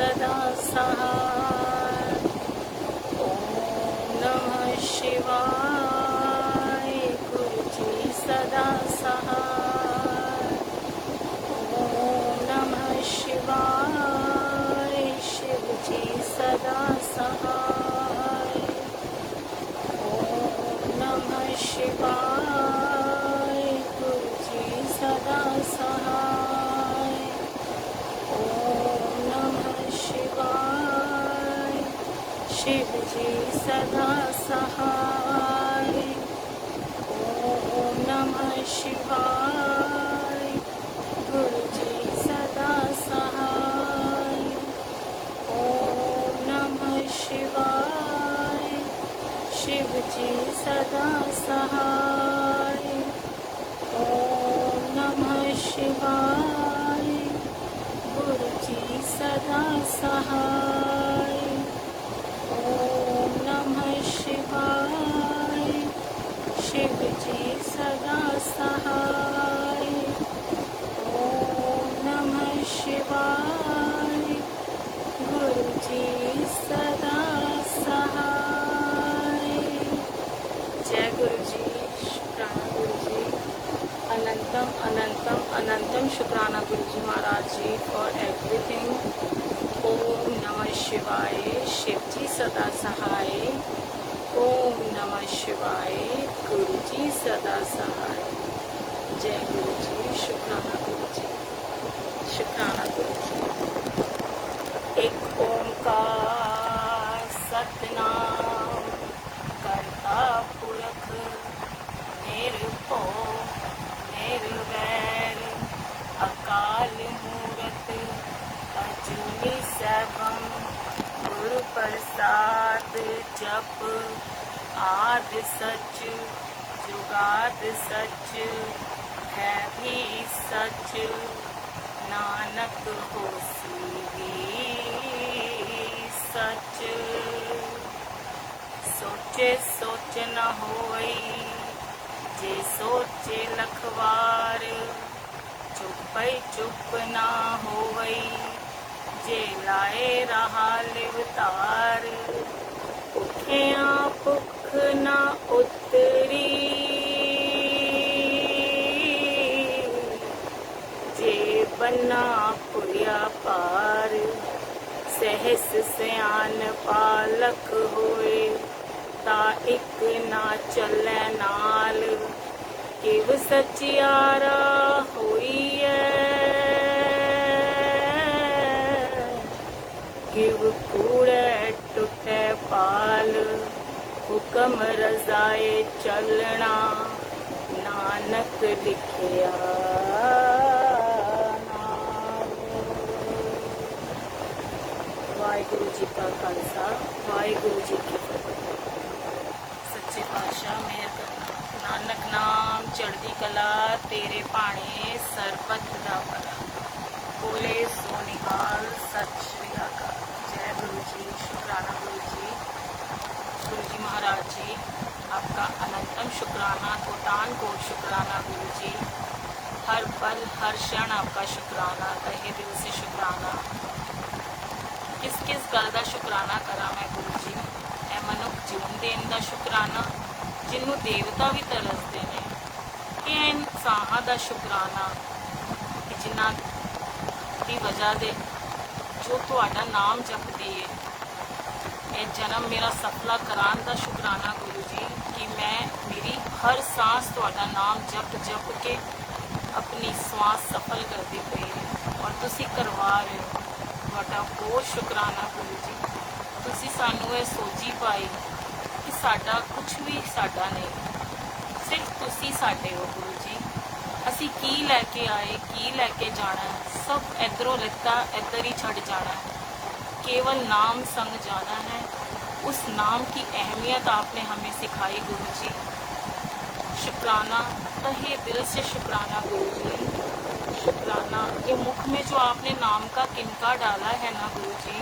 सदा सहाय। ओम नमः शिवाय। गुरु जी सदा सहाय। ओम नमः शिवाय। शिव जी सदा सहाय। ओम नमः शिवाय। गुरु जी सदा सहाय। ओम नमः शिवाय। शिव जी सदा सहाय। ओम नमः शिवाय। गुरु जी सदा सहाय। ओम नमः शिवाय। शिव जी सदा सहाय। ओम नमः शिवाय। गुरु जी सदा सहाय। ओम नमः शिवाय। शिव जी सदा सहाय। ओम नमः शिवाय। गुरु जी सदा सहाय। जय गुरु जी। शुक्राना गुरु जी। अनंतम अनंतम अनंतम शुक्राना गुरु जी महाराज जी फॉर एवरीथिंग। ओम नमः शिवाय। शिव जी सदा सहाय। ओम नमः शिवाय। गुरु जी सदा सहाय। जय गुरु जी। शुक्राना गुरु जी। शुक्राना गुरु जी। एक ओंकार सतनाम करता पुरख निरभौ निर्वैर अकाल मूरत अजूनी सैभम गुरु प्रसाद जप आद सच जुगाद सच है भी सच नानक होसी भी सच। सोचे सोच न होई जे सोचे लखवार चुपई चुप ना होवई जे लाए रहा लिवतार। भुखिया भुख न उतरी जे बन्ना पुरिया पार। सहस सियान पालक होए ता एक ना चलै नाल। किव सचियारा होई है किव कूड़े टुटे पाल। हुक्म रजाए चलना नानक लिखिया नाम। वाहिगुरु जी का खालसा वाहिगुरु जी की फतेह। सच्चे पातशाह मेहर करना। नानक नाम चढ़दी कला तेरे भाणे सरबत दा भला। बोले सो निहाल सत श्री अकाल। जय गुरु जी। शुक्राना गुरु जी। गुरु जी महाराज जी आपका अनंतम शुक्राना कोटान कोट शुक्राना गुरु जी। हर पल हर क्षण आपका शुक्राना तहे दिल से शुक्राना। किस किस गल का शुक्राना करा मैं गुरु जी। ए मनुख जीवन देन का शुक्राना जिन्हों देवता भी तरसते हैं। कि इंसाना का शुक्राना कि जिन्हों की वजह दे जो तुहाडा नाम जपदी है। ये जन्म मेरा सफला करान का शुक्राना गुरु जी कि मैं मेरी हर सांस तुहाडा नाम जप जप के अपनी सांस सफल करती पई है और तुसी करवा रहे हो। तुहाडा बहुत शुक्राना गुरु जी। तुसी सानू ये सोची पाई कि साडा कुछ भी साडा नहीं, सिर्फ तुसी साडे हो गुरु जी। असी की लैके आए की लैके जाना है, सब इधरों लिता इधर ही छड़ जाना है। केवल नाम संग जाना है। उस नाम की अहमियत आपने हमें सिखाई गुरु जी। शुक्राना तहे दिल से शुक्राना गुरु जी। शुक्राना ये मुख में जो आपने नाम का किनका डाला है ना गुरु जी।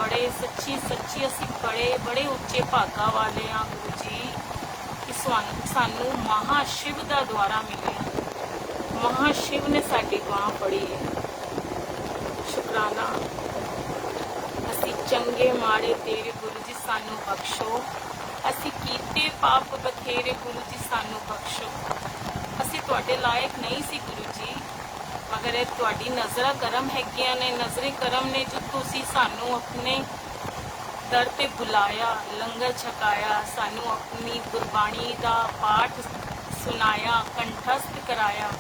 बड़े सच्ची सच्ची असी बड़े बड़े उच्चे भागा वाले हाँ गुरु जी कि सानू महाशिव का द्वारा मिले। महाशिव ने साडी बांह फड़ी है। शुक्राना चंगे माड़े तेरे गुरु जी सानू बख्शो। असी कीते पाप बथेरे गुरु जी सानू बख्शो। असी तुहाडे लायक नहीं सी गुरु जी, मगर ये तुहाडी नज़रां करम हैगियां ने, नज़रे करम ने जो तुसी सानू अपने दर ते बुलाया, लंगर छकाया, सानू अपनी गुरबाणी दा पाठ सुनाया, कंठस्थ कराया,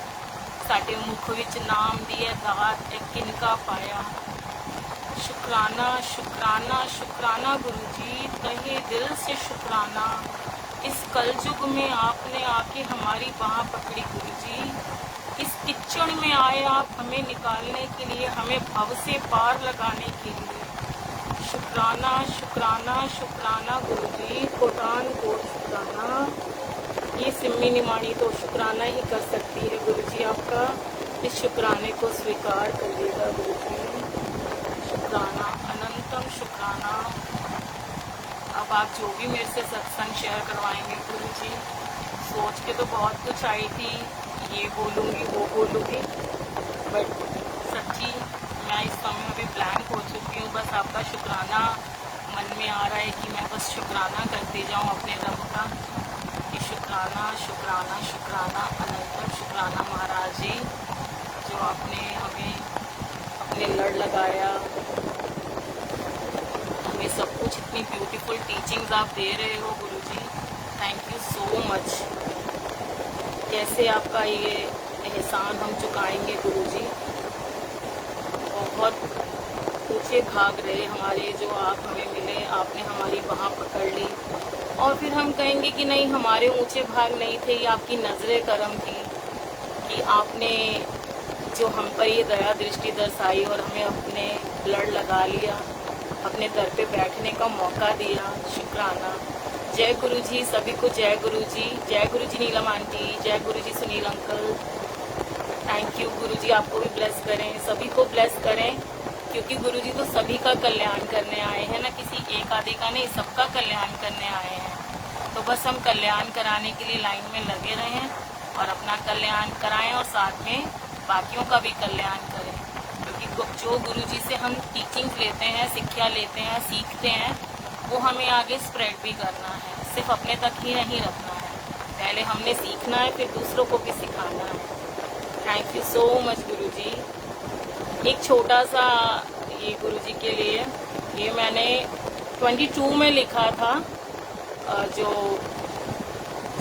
साडे मुख विच नाम दी दात ए किनका पाया। शुकराना शुकराना शुकराना गुरु जी, तहे दिल से शुकराना। इस कलयुग में आपने आके हमारी बाह पकड़ी गुरु जी। इस किचड़ में आए आप हमें निकालने के लिए, हमें भव से पार लगाने के लिए। शुकराना शुकराना शुकराना गुरु जी, कोटान कोट शुकराना। ये सिम्मी निमाणी तो शुकराना ही कर सकती है गुरु जी आपका। इस शुकराने को स्वीकार करिएगा गुरु जी। शुकराना, अनंतम शुकराना। अब आप जो भी मेरे से सत्संग शेयर करवाएंगे गुरु जी, सोच के तो बहुत कुछ आई थी, ये बोलूँगी वो बोलूँगी, बट सच्ची मैं इस समय अभी ब्लैंक हो चुकी हूँ। बस आपका शुकराना मन में आ रहा है कि मैं बस शुकराना करती जाऊँ अपने रब का, कि शुकराना शुकराना शुकराना, अनंतम शुकराना महाराज जी, जो आपने हमें अपने लड़ लगाया, हमें सब कुछ इतनी ब्यूटीफुल टीचिंग्स आप दे रहे हो गुरु जी। Thank you so much. कैसे आपका ये एहसान हम चुकाएंगे गुरु जी। बहुत ऊंचे भाग रहे हमारे जो आप हमें मिले, आपने हमारी बाह पकड़ ली, और फिर हम कहेंगे कि नहीं हमारे ऊंचे भाग नहीं थे, ये आपकी नजरे करम थी कि आपने जो हम पर ये दया दृष्टि दर्शाई और हमें अपने लड़ लगा लिया, अपने दर पे बैठने का मौका दिया। शुक्राना। जय गुरु जी, सभी को जय गुरु जी। जय गुरु जी नीलम आंटी, जय गुरु जी सुनील अंकल। थैंक यू गुरु जी, आपको भी ब्लेस करें, सभी को ब्लेस करें, क्योंकि गुरु जी तो सभी का कल्याण करने आए हैं ना, किसी एक आदि का नहीं, सबका कल्याण करने आए हैं। तो बस हम कल्याण कराने के लिए लाइन में लगे रहें और अपना कल्याण कराएं और साथ में बाकियों का भी कल्याण करें, क्योंकि जो गुरु जी से हम टीचिंग लेते हैं, शिक्षा लेते हैं, सीखते हैं, वो हमें आगे स्प्रेड भी करना है, सिर्फ अपने तक ही नहीं रखना है। पहले हमने सीखना है, फिर दूसरों को भी सिखाना है। थैंक यू सो मच गुरु जी। एक छोटा सा ये गुरु जी के लिए, ये मैंने 22 में लिखा था, जो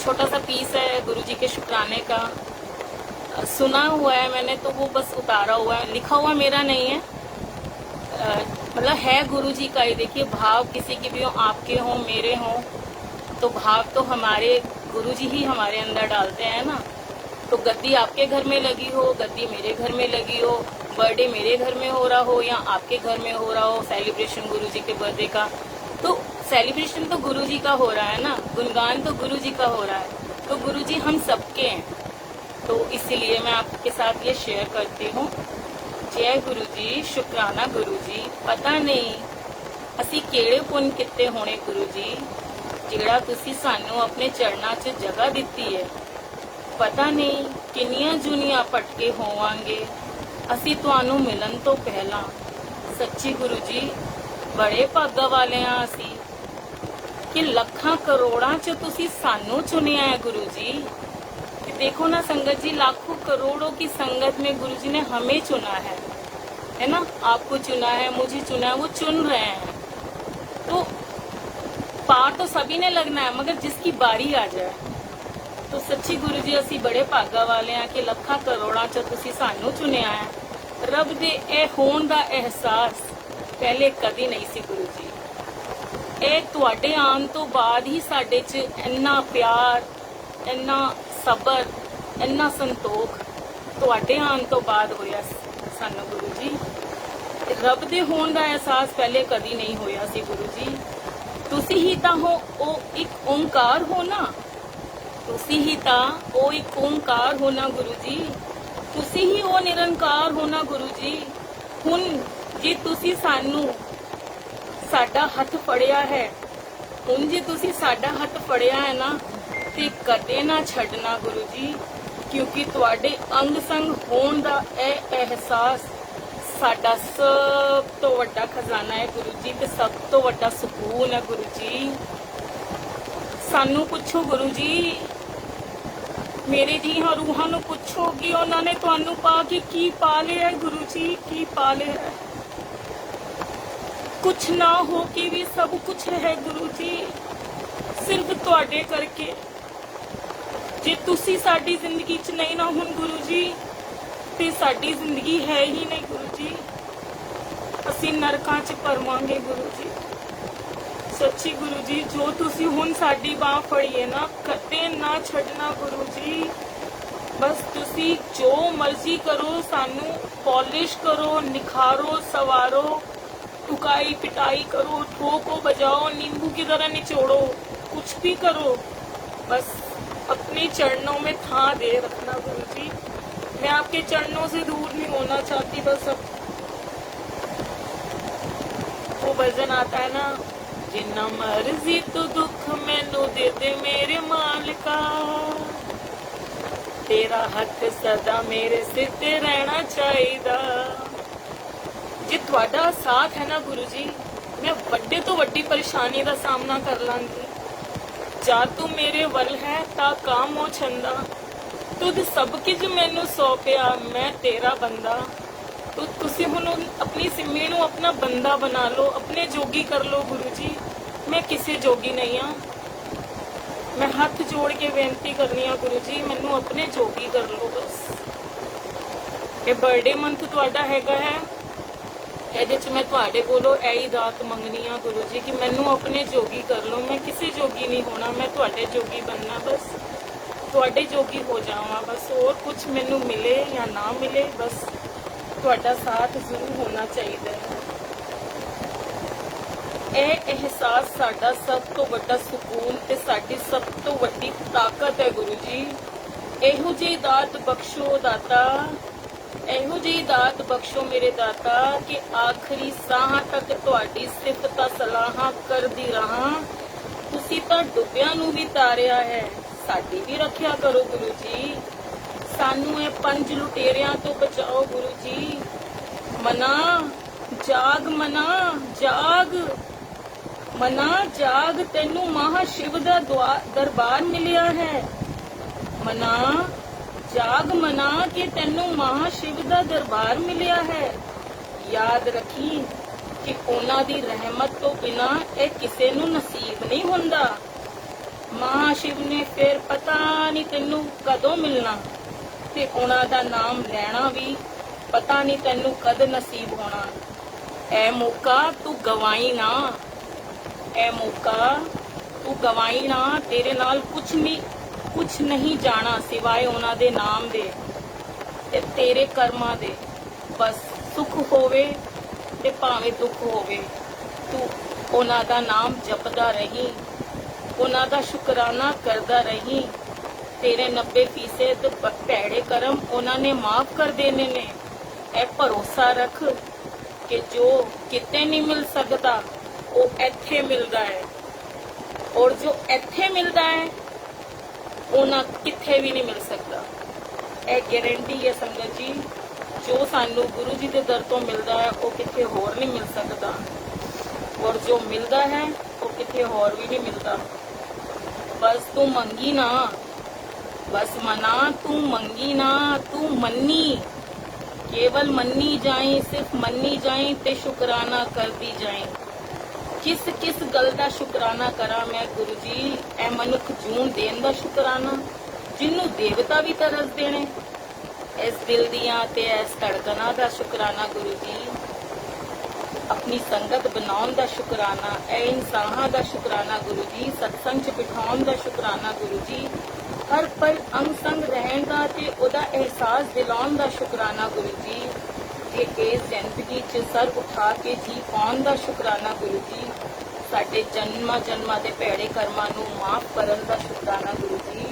छोटा सा पीस है गुरु जी के शुक्राने का, सुना हुआ है मैंने, तो वो बस उतारा हुआ है, लिखा हुआ मेरा नहीं है, मतलब है गुरु जी का ही। देखिए भाव किसी के भी हो, आपके हों मेरे हों, तो भाव तो हमारे गुरु जी ही हमारे अंदर डालते हैं ना। तो गद्दी आपके घर में लगी हो, गद्दी मेरे घर में लगी हो, बर्थडे मेरे घर में हो रहा हो या आपके घर में हो रहा हो, सेलिब्रेशन गुरु जी के बर्थडे का, तो सेलिब्रेशन तो गुरु जी का हो रहा है ना, गुणगान तो गुरु जी का हो रहा है, तो गुरु जी हम सबके हैं। तो इसीलिए मैं आपके साथ ये शेयर करती हूँ। जय गुरु जी, शुक्राना गुरु जी। पता नहीं असी केड़े पुण्य किते होने गुरु जी, जिहड़ा तुसी सानू अपने चरणा 'ਚ जगह दिती है। पता नहीं किन्नियां जुनियां भटके होवांगे असी तुहानू मिलन तो पहला। सच्ची गुरु जी बड़े भागा वाले हाँ असी कि लखां करोड़ां 'ਚ तुसी सानू चुनिया है गुरु जी। देखो ना संगत जी, लाखों करोड़ों की संगत में गुरु जी ने हमें चुना है ना, आपको चुना है, मुझे चुना है, वो चुन रहे हैं। तो पार तो सभी ने लगना है, मगर जिसकी बारी आ जाए। तो सच्ची गुरु जी असी बड़े भागा वाले हैं कि लखां करोड़ां 'ਚ तुसी सानू चुनिया है। रब दे ए होण दा एहसास पहले कदी नहीं सी गुरु जी। ए तुहाडे आउण तो बाद ही साडे 'ਚ इन्ना प्यार, इन्ना सबर, इन्ना संतोख तुहाडे आउण तो बाद होया सानू गुरु जी। रब दे होण दा एहसास पहले कदी नहीं होया सी गुरु जी। तुसी ही तां हो ओ एक ओंकार हो ना, तुसी ही तां ओ एक ओंकार हो ना गुरु जी, तुसी ही ओ निरंकार हो ना गुरु जी। हुण जे तुसी सानू साडा हथ फड़िया है, हुण जे तुसी साडा हथ फड़िया है ना, ते कदे ना छड्डना गुरु जी, क्योंकि तुहाडे अंग संग होण दा ए एहसास ਸਾਡਾ ਸਭ ਤੋਂ ਵੱਡਾ ਖਜ਼ਾਨਾ ਹੈ ਗੁਰੂ ਜੀ, ਤੇ ਸਭ ਤੋਂ ਵੱਡਾ ਸਕੂਨ ਹੈ ਗੁਰੂ ਜੀ। ਸਾਨੂੰ ਪੁੱਛੋ ਗੁਰੂ ਜੀ, ਮੇਰੇ ਜੀਆਂ ਰੂਹਾਂ ਨੂੰ ਪੁੱਛੋ ਕਿ ਉਹਨਾਂ ਨੇ ਤੁਹਾਨੂੰ ਪਾ ਕੇ ਕੀ ਪਾ ਲਿਆ ਹੈ ਗੁਰੂ ਜੀ, ਕੀ ਪਾ ਲਿਆ ਹੈ। ਕੁਛ ਨਾ ਹੋ ਕੇ ਵੀ ਸਭ ਕੁਛ ਹੈ ਗੁਰੂ ਜੀ, ਸਿਰਫ ਤੁਹਾਡੇ ਕਰਕੇ। ਜੇ ਤੁਸੀਂ ਸਾਡੀ ਜ਼ਿੰਦਗੀ 'ਚ ਨਹੀਂ ਨਾ ਹੁਣ ਗੁਰੂ ਜੀ, ਤੇ ਸਾਡੀ ਜ਼ਿੰਦਗੀ ਹੈ ਹੀ ਨਹੀਂ ਗੁਰੂ ਜੀ, ਅਸੀਂ ਨਰਕਾਂ 'ਚ ਪਰਵਾਂਗੇ ਗੁਰੂ ਜੀ। ਸੱਚੀ ਗੁਰੂ ਜੀ, ਜੋ ਤੁਸੀਂ ਹੁਣ ਸਾਡੀ ਬਾਹ ਫੜੀ ਹੈ ਨਾ, ਕਦੇ ਨਾ ਛੱਡਣਾ ਗੁਰੂ ਜੀ। ਬਸ ਤੁਸੀਂ ਜੋ ਮਰਜ਼ੀ ਕਰੋ, ਸਾਨੂੰ ਪੋਲਿਸ਼ ਕਰੋ, ਨਿਖਾरो, सवारो, टुकाई पिटाई करो, ठोको बजाओ, नींबू की तरह निचोड़ो, कुछ भी करो, बस अपने चरणों में था दे रखना गुरु जी। मैं आपके चरणों से दूर नहीं होना चाहती। बस अब वो भजन आता है ना, जिन्ना मर्जी तो दुख मैनू दे दे मेरे मालिका, तेरा हथ सदा मेरे सिर ते रहना चाहिदा। जे तुहाडा साथ है ना गुरु जी, मैं वड्डे तो वड्डी परेशानी का सामना कर लांगी। जा तू मेरे वल है ता काम हो छंदा, तुद सब किज मैनू सौंपिया, मैं तेरा बंदा। तो तुसी हुण अपनी सिम्मी नू अपना बंदा बना लो, अपने जोगी कर लो गुरु जी। मैं किसी जोगी नहीं हाँ, मैं हाथ जोड़ के बेनती करनी हाँ गुरु जी, मैनू अपने जोगी कर लो बस। ये बर्थडे मंथ तुहाडा हैगा है, ਇਹਦੇ 'ਚ मैं ਤੁਹਾਡੇ ਕੋਲੋਂ ਇਹੀ ਦਾਤ ਮੰਗਣੀ ਆ ਗੁਰੂ ਜੀ ਕਿ ਮੈਨੂੰ ਆਪਣੇ ਜੋਗੀ ਕਰ ਲਓ। ਮੈਂ ਕਿਸੇ ਜੋਗੀ ਨਹੀਂ ਹੋਣਾ, ਮੈਂ ਤੁਹਾਡੇ ਜੋਗੀ बनना, बस ਤੁਹਾਡੇ ਜੋਗੀ ਹੋ ਜਾਵਾਂ बस। और कुछ ਮੈਨੂੰ मिले या ना मिले, बस ਤੁਹਾਡਾ ਸਾਥ ਜ਼ਰੂਰ ਹੋਣਾ ਚਾਹੀਦਾ ਹੈ। ਇਹ ਅਹਿਸਾਸ ਸਾਡਾ ਸਭ ਤੋਂ ਵੱਡਾ ਸਕੂਨ ਤੇ ਸਾਡੀ ਸਭ ਤੋਂ ਵੱਡੀ ਤਾਕਤ ਹੈ ਗੁਰੂ ਜੀ। ਇਹੋ ਜਿਹੀ ਦਾਤ ਬਖਸ਼ੋ ਦਾਤਾ, ਇਹੋ ਜਿਹੀ ਦਾਤ ਬਖਸ਼ੋ ਮੇਰੇ ਦਾਤਾ ਕਿ ਆਖਰੀ ਸਾਹਾਂ ਤੱਕ ਤੁਹਾਡੀ ਸਿਫਤ ਸਲਾਹਾਂ ਕਰਦੀ ਰਹਾਂ। ਤੁਸੀਂ ਤਾਂ ਡੁੱਬਿਆਂ ਨੂੰ ਵੀ ਤਾਰਿਆ ਹੈ, ਸਾਡੀ ਵੀ ਰੱਖਿਆ ਕਰੋ ਗੁਰੂ ਜੀ। ਸਾਨੂੰ ਇਹ ਪੰਜ ਲੁਟੇਰਿਆਂ ਤੋਂ ਬਚਾਓ ਗੁਰੂ ਜੀ। ਮਨਾ ਜਾਗ, ਮਨਾ ਜਾਗ, ਮਨਾ ਜਾਗ, ਤੈਨੂੰ ਮਹਾ ਸ਼ਿਵ ਦਾ ਦਰਬਾਰ ਮਿਲਿਆ ਹੈ। ਮਨਾ जाग, मना के तेनू महाशिव दा दरबार मिलिया है। याद रखी कि उन्हां दी रहमत तो बिना ए किसे नू नसीब नहीं हुंदा। महाशिव ने फिर पता नहीं तेनू कदों मिलना, ते उन्हां दा नाम लैना भी पता नहीं तेनू कद नसीब होना। ए मौका तू गवाई ना, ए मौका तू गवाई ना। तेरे नाल कुछ नहीं जाना सिवाय उन्हां दे नाम दे ते तेरे कर्मां दे। बस सुख होवे ते भावें दुख होवे, तू उन्हां दा नाम जपदा रही, उन्हां दा शुकराना करदा रही। तेरे 90% भैड़े कर्म उन्हां ने माफ कर देने ने। ए भरोसा रख कि जो किते नहीं मिल सकता वो इत्थे मिलदा है, और जो इत्थे मिलदा है ਉਹਨਾਂ ਕਿੱਥੇ ਵੀ ਨਹੀਂ ਮਿਲ ਸਕਦਾ। ਇਹ ਗਾਰੰਟੀ ਹੈ ਸੰਗਤ ਜੀ, ਜੋ ਸਾਨੂੰ ਗੁਰੂ ਜੀ ਦੇ ਦਰ ਤੋਂ ਮਿਲਦਾ ਹੈ ਉਹ ਕਿਤੇ ਹੋਰ ਨਹੀਂ ਮਿਲ ਸਕਦਾ, ਔਰ ਜੋ ਮਿਲਦਾ ਹੈ ਉਹ ਕਿਤੇ ਹੋਰ ਵੀ ਨਹੀਂ ਮਿਲਦਾ। ਬਸ ਤੂੰ ਮੰਗੀ ਨਾ, बस मना तू मंगी ना, तू मन्नी, केवल मन्नी जाए, सिर्फ मन्नी जाए ते शुकराना कर दी जाए। किस किस गल दा शुकराना करा मैं गुरु जी? ए मनुख जून देन दा शुकराना, जिन्नू देवता भी तरस देने, इस दिल दियां ते इस धड़कना दा शुकराना गुरु जी। अपनी संगत बनाउण दा शुकराना, ए इंसानां दा शुकराना गुरु जी। सत्संग च बिठाउण दा शुकराना गुरु जी। हर पल अंग संग रहण दा ते ओदा एहसास दिलाउण दा शुकराना गुरु जी। जे इस जिंदगी च सर उठा के जी पाउण दा शुकराना गुरु जी। साडे जन्मां जन्मां दे भैड़े कर्मां नूं माफ करन दा शुकराना गुरु जी।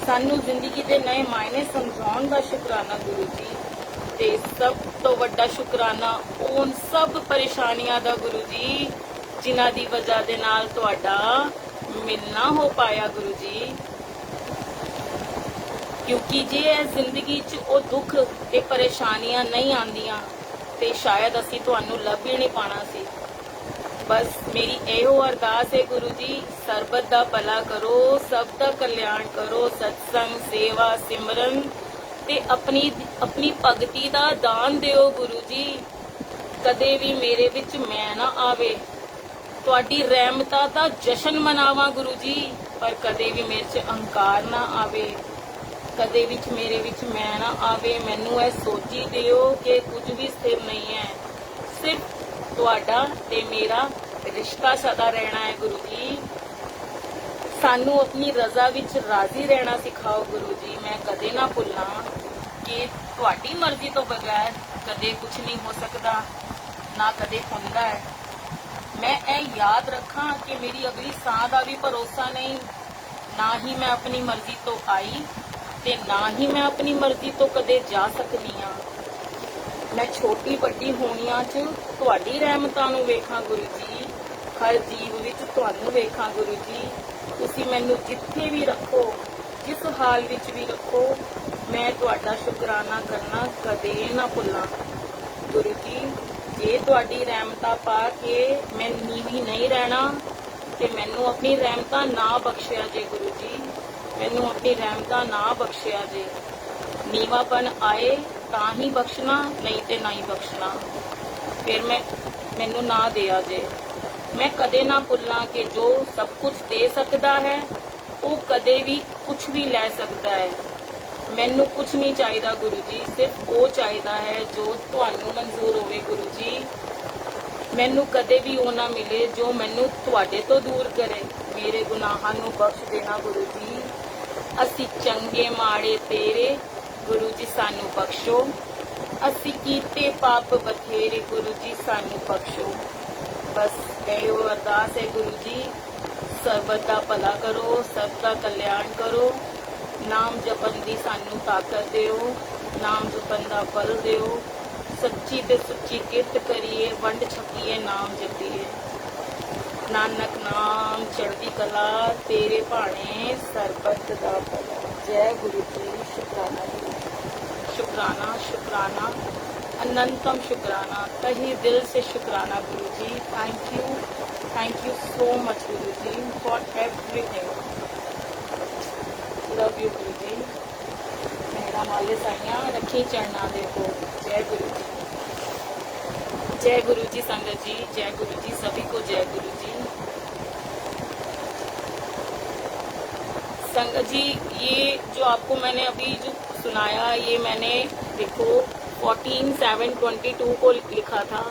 सानू जिंदगी दे नए मायने समझाउण दा शुकराना गुरु जी। ते सब तो वड्डा शुकराना उन सब परेशानियां दा गुरु जी जिन्हां दी वजह दे नाल तुहाडा मिलना हो पाया गुरु जी। क्योंकि जे इस जिंदगी च ओ दुख ते परेशानियां नहीं आंदियां ਤੇ ਸ਼ਾਇਦ ਅਸੀਂ ਤੁਹਾਨੂੰ ਲੱਭ ਹੀ ਨਹੀਂ ਪਾਣਾ ਸੀ। बस मेरी एहो अरदास है गुरु जी, सरबत दा भला करो, सब दा कल्याण करो, सत्संग सेवा सिमरन ते अपनी भगती दा दान दिओ गुरु जी। कदे भी मेरे विच मैं ना आवे, तुहाडी रहमतां दा जशन मनावां गुरु जी, पर कदे भी मेरे च अहंकार ना आवे, कदे विच मेरे विच मैं ना आवे। मैनू ऐ सोची दिओ कि कुछ भी स्थिर नहीं है, सिर्फ तुहाडा ते मेरा रिश्ता सदा रहना है गुरु जी। सानू अपनी रजा विच राजी रहना सिखाओ गुरु जी। मैं कदे ना भुल्ला कि तुहाडी मर्जी तो बगैर कदे कुछ नहीं हो सकता, ना कदे हुंदा है। मैं ए याद रखा कि मेरी अगली साह दा भी भरोसा नहीं, ना ही मैं अपनी मर्जी तो आई ते ना ही मैं अपनी मर्जी तो कदे जा सकनी हाँ। मैं छोटी वड्डी होनियां च तुहाडी रहमतां नूं वेखां गुरु जी, हर जीव विच तुहानूं वेखां गुरु जी। तुसीं मैनूं जिथे भी रखो, जिस हाल विच भी रखो, मैं तुहाडा शुकराना करना कदे ना भुल्लां गुरु जी। जे तुहाडी रहमतां पा के मैं नीवी नहीं रहना ते मैनूं अपनी रहमतां ना बख्शिया जे गुरु जी, मैनूं अपनी रहमतां ना बख्शिया जे। नीवापन आए ਤਾਂ ही बख्शना, नहीं तो ना ही बख्शना, फिर मैनू ना दिया जे। मैं कदे ना भुल्ला कि जो सब कुछ दे सकता है वो कदे भी कुछ भी लै सकता है। मैनू कुछ नहीं चाहिए गुरु जी, सिर्फ वो चाहिए है जो तुहानू मंजूर होवे गुरु जी। मैनू कदे भी वो ना मिले जो मैनू तुहाडे तो दूर करे। मेरे गुनाहां नू बख्श देना गुरु जी। असी चंगे माड़े तेरे गुरु जी सानू बख्शो, असी कीते पाप बथेरे गुरु जी सानू बख्शो। बस एहो अरदास है गुरु जी, सरबत दा भला करो, सबका कल्याण करो, नाम जपन दी सानू ताकत दिओ, नाम जपन दा बल दिओ, सच्ची ते सुच्ची किरत करिए, वंड छकीए, नाम जपीए। नानक नाम चढ़दी कला, तेरे भाणे सरबत दा भला। जय गुरु जी। शुकराना गुरु जी, शुकराना शुकराना, अनंतम शुकराना, तहे दिल से शुकराना गुरु जी। Thank you so much Guru ji for everything. Love you गुरु जी। मेरा माले साइया रखी चढ़ना देखो। जय गुरु जी। जय गुरु जी संगत जी, जय गुरु जी सभी को, जय गुरु जी। संगत जी ये जो आपको मैंने अभी जो सुनाया, ये मैंने देखो 14/7/22 को लिखा था।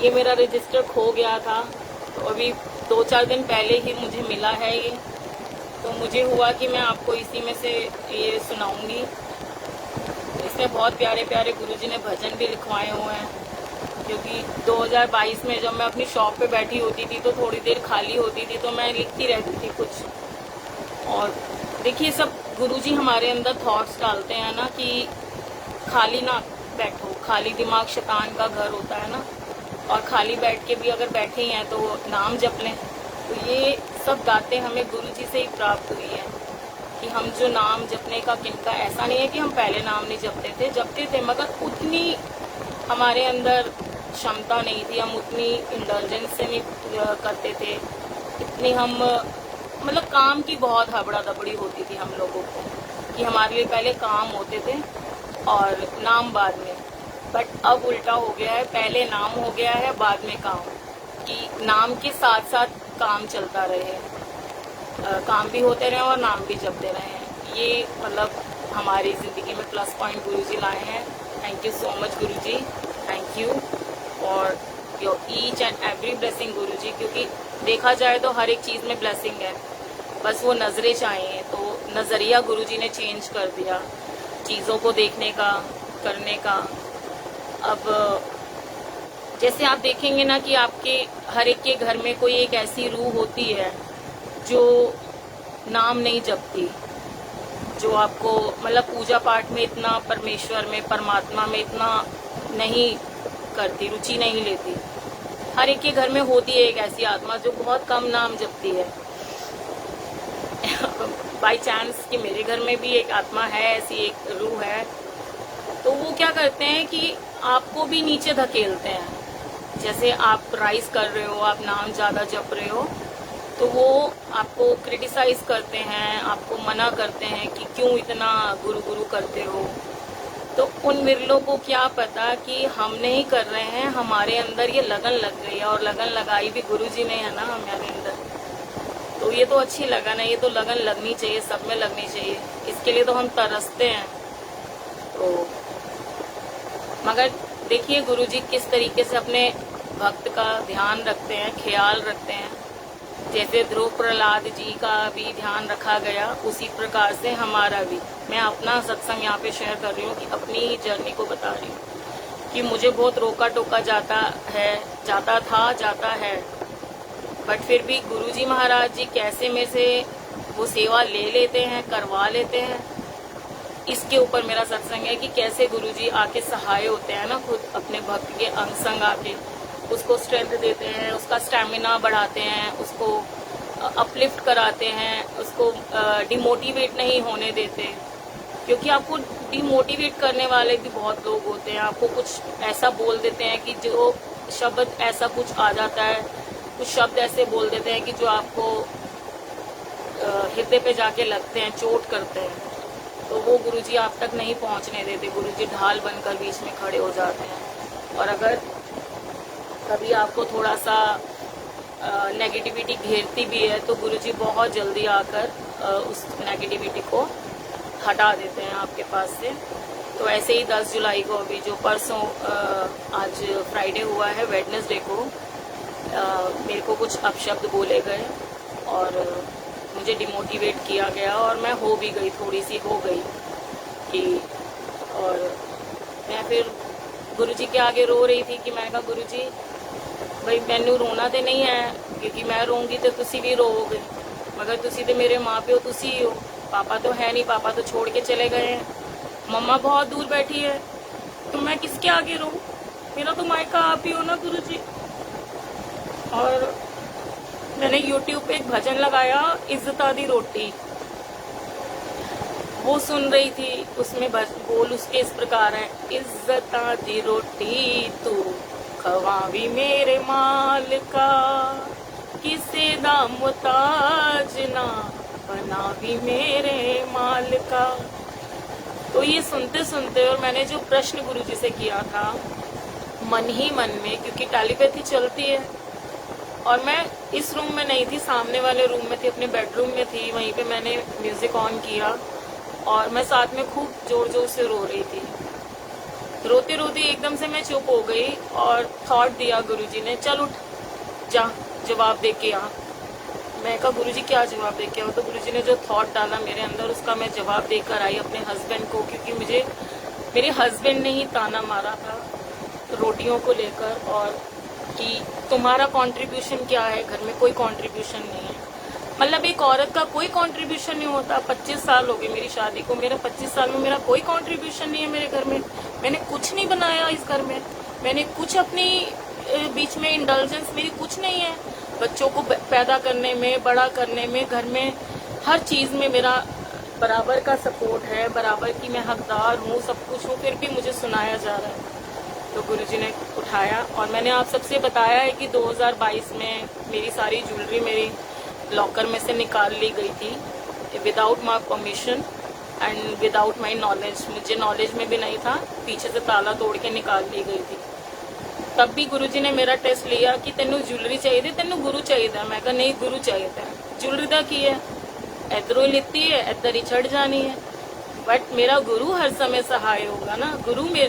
ये मेरा रजिस्टर खो गया था, तो अभी 2-4 दिन पहले ही मुझे मिला है ये, तो मुझे हुआ कि मैं आपको इसी में से ये सुनाऊंगी। इसमें बहुत प्यारे प्यारे गुरुजी ने भजन भी लिखवाए हुए हैं, क्योंकि 2022 में जब मैं अपनी शॉप पे बैठी होती थी तो थोड़ी देर खाली होती थी तो मैं लिखती रहती थी कुछ। और देखिए सब गुरुजी हमारे अंदर थॉट्स डालते हैं ना कि खाली ना बैठो, खाली दिमाग शैतान का घर होता है ना, और खाली बैठ के भी अगर बैठे ही हैं तो नाम जप लें। तो ये सब बातें हमें गुरुजी से ही प्राप्त हुई है कि हम जो नाम जपने का किनका, ऐसा नहीं है कि हम पहले नाम नहीं जपते थे, मगर उतनी हमारे अंदर क्षमता नहीं थी, हम उतनी इंटेलिजेंस से नहीं करते थे, इतनी हम मतलब काम की बहुत हबड़ा दबड़ी होती थी हम लोगों को कि हमारे लिए पहले काम होते थे और नाम बाद में। बट अब उल्टा हो गया है, पहले नाम हो गया है बाद में काम, कि नाम के साथ साथ काम चलता रहे, काम भी होते रहे और नाम भी जपते रहे। ये मतलब हमारी ज़िंदगी में प्लस पॉइंट गुरुजी लाए हैं। Thank you so much Guruji, thank you for your each and every blessing Guruji. क्योंकि देखा जाए तो हर एक चीज़ में ब्लेसिंग है, बस वो नज़रें चाहिए। तो नज़रिया गुरुजी ने चेंज कर दिया चीज़ों को देखने का, करने का। अब जैसे आप देखेंगे ना कि आपके हर एक के घर में कोई एक ऐसी रूह होती है जो नाम नहीं जपती, जो आपको मतलब पूजा पाठ में इतना, परमेश्वर में, परमात्मा में इतना नहीं करती, रुचि नहीं लेती। हर एक के घर में होती है एक ऐसी आत्मा जो बहुत कम नाम जपती है। बाय चांस कि मेरे घर में भी एक आत्मा है, ऐसी एक रूह है। तो वो क्या करते हैं कि आपको भी नीचे धकेलते हैं। जैसे आप राइज कर रहे हो, आप नाम ज्यादा जप रहे हो, तो वो आपको क्रिटिसाइज करते हैं, आपको मना करते हैं कि क्यों इतना गुरु गुरु करते हो। तो उन विरलों को क्या पता कि हम नहीं कर रहे हैं, हमारे अंदर ये लगन लग गई है, और लगन लगाई भी गुरुजी ने है ना हमारे अंदर। तो ये तो अच्छी लगन है, ये तो लगन लगनी चाहिए, सब में लगनी चाहिए, इसके लिए तो हम तरसते हैं। तो मगर देखिए गुरुजी किस तरीके से अपने भक्त का ध्यान रखते हैं, ख्याल रखते हैं। जैसे ध्रुव प्रहलाद जी का भी ध्यान रखा गया, उसी प्रकार से हमारा भी। मैं अपना सत्संग यहाँ पे शेयर कर रही हूँ कि अपनी जर्नी को बता रही हूँ कि मुझे बहुत रोका टोका जाता है, बट फिर भी गुरुजी महाराज जी कैसे मेरे से वो सेवा ले लेते हैं, करवा लेते हैं। इसके ऊपर मेरा सत्संग है कि कैसे गुरुजी आके सहाय होते हैं ना, खुद अपने भक्त के अंग संग आके उसको स्ट्रेंथ देते हैं, उसका स्टैमिना बढ़ाते हैं, उसको अपलिफ्ट कराते हैं, उसको डिमोटिवेट नहीं होने देते। क्योंकि आपको डिमोटिवेट करने वाले भी बहुत लोग होते हैं, आपको कुछ ऐसा बोल देते हैं कि जो शब्द ऐसा कुछ आ जाता है, कुछ शब्द ऐसे बोल देते हैं कि जो आपको हृदय पे जाके लगते हैं, चोट करते हैं। तो वो गुरुजी आप तक नहीं पहुंचने देते, गुरुजी ढाल बनकर बीच में खड़े हो जाते हैं। और अगर कभी आपको थोड़ा सा नेगेटिविटी घेरती भी है तो गुरुजी बहुत जल्दी आकर उस नेगेटिविटी को हटा देते हैं आपके पास से। तो ऐसे ही 10 जुलाई को, अभी जो परसों आज फ्राइडे हुआ है, वेडनेसडे को मेरे को कुछ अपशब्द बोले गए और मुझे डिमोटिवेट किया गया, और मैं हो भी गई, थोड़ी सी हो गई कि, और मैं फिर गुरुजी के आगे रो रही थी कि मैंने कहा गुरुजी भाई मैनू रोना तो नहीं है, क्योंकि मैं रोऊंगी तो तुसी भी रोओगे, मगर तुसी तो मेरे माँ प्यो तुसी ही हो, पापा तो है नहीं, पापा तो छोड़ के चले गए हैं, मम्मा बहुत दूर बैठी है, तो मैं किसके आगे रो, मेरा तो मायका आप ही हो ना गुरुजी। और मैंने YouTube पे एक भजन लगाया, इज्जता दी रोटी, वो सुन रही थी, उसमें बोल उसके इस प्रकार है, इज्जता दी रोटी तू खवावी मेरे माल का, किसे दा मुताज ना बनावी मेरे माल का। तो ये सुनते सुनते, और मैंने जो प्रश्न गुरुजी से किया था मन ही मन में, क्योंकि टेलीपैथी चलती है, और मैं इस रूम में नहीं थी, सामने वाले रूम में थी, अपने बेडरूम में थी, वहीं पे मैंने म्यूजिक ऑन किया और मैं साथ में खूब जोर जोर से रो रही थी। रोते रोते एकदम से मैं चुप हो गई और थॉट दिया गुरुजी ने, चल उठ जा जवाब दे के आ। मैं कहा गुरुजी क्या जवाब दे के आओ? तो गुरुजी ने जो थॉट डाला मेरे अंदर, उसका मैं जवाब देकर आई अपने हस्बैंड को, क्योंकि मुझे मेरे हस्बैंड ने ही ताना मारा था रोटियों को लेकर, और कि तुम्हारा कंट्रीब्यूशन क्या है घर में, कोई कंट्रीब्यूशन नहीं है। मतलब एक औरत का कोई कंट्रीब्यूशन नहीं होता। 25 साल हो गए मेरी शादी को, मेरा 25 साल में मेरा कोई कंट्रीब्यूशन नहीं है मेरे घर में, मैंने कुछ नहीं बनाया इस घर में, मैंने कुछ अपनी बीच में इंडल्जेंस मेरी कुछ नहीं है। बच्चों को पैदा करने में, बड़ा करने में, घर में हर चीज में मेरा बराबर का सपोर्ट है, बराबर की मैं हकदार हूँ, सब कुछ हूँ, फिर भी मुझे सुनाया जा रहा है। तो गुरुजी ने उठाया, और मैंने आप सबसे बताया है कि 2022 में मेरी सारी ज्वेलरी मेरी लॉकर में से निकाल ली गई थी without my permission and without my knowledge. मुझे नॉलेज में भी नहीं था, पीछे से ताला तोड़ के निकाल ली गई थी। तब भी गुरुजी ने मेरा टेस्ट लिया कि तेनू ज्वेलरी चाहिए, तेनू गुरु चाहिए। मैं कहा नहीं, गुरु चाहिए। ज्वेलरी का की है, इधरों ही लिती है, इधर ही चढ़ जानी है, बट मेरा गुरु हर समय सहाय होगा ना।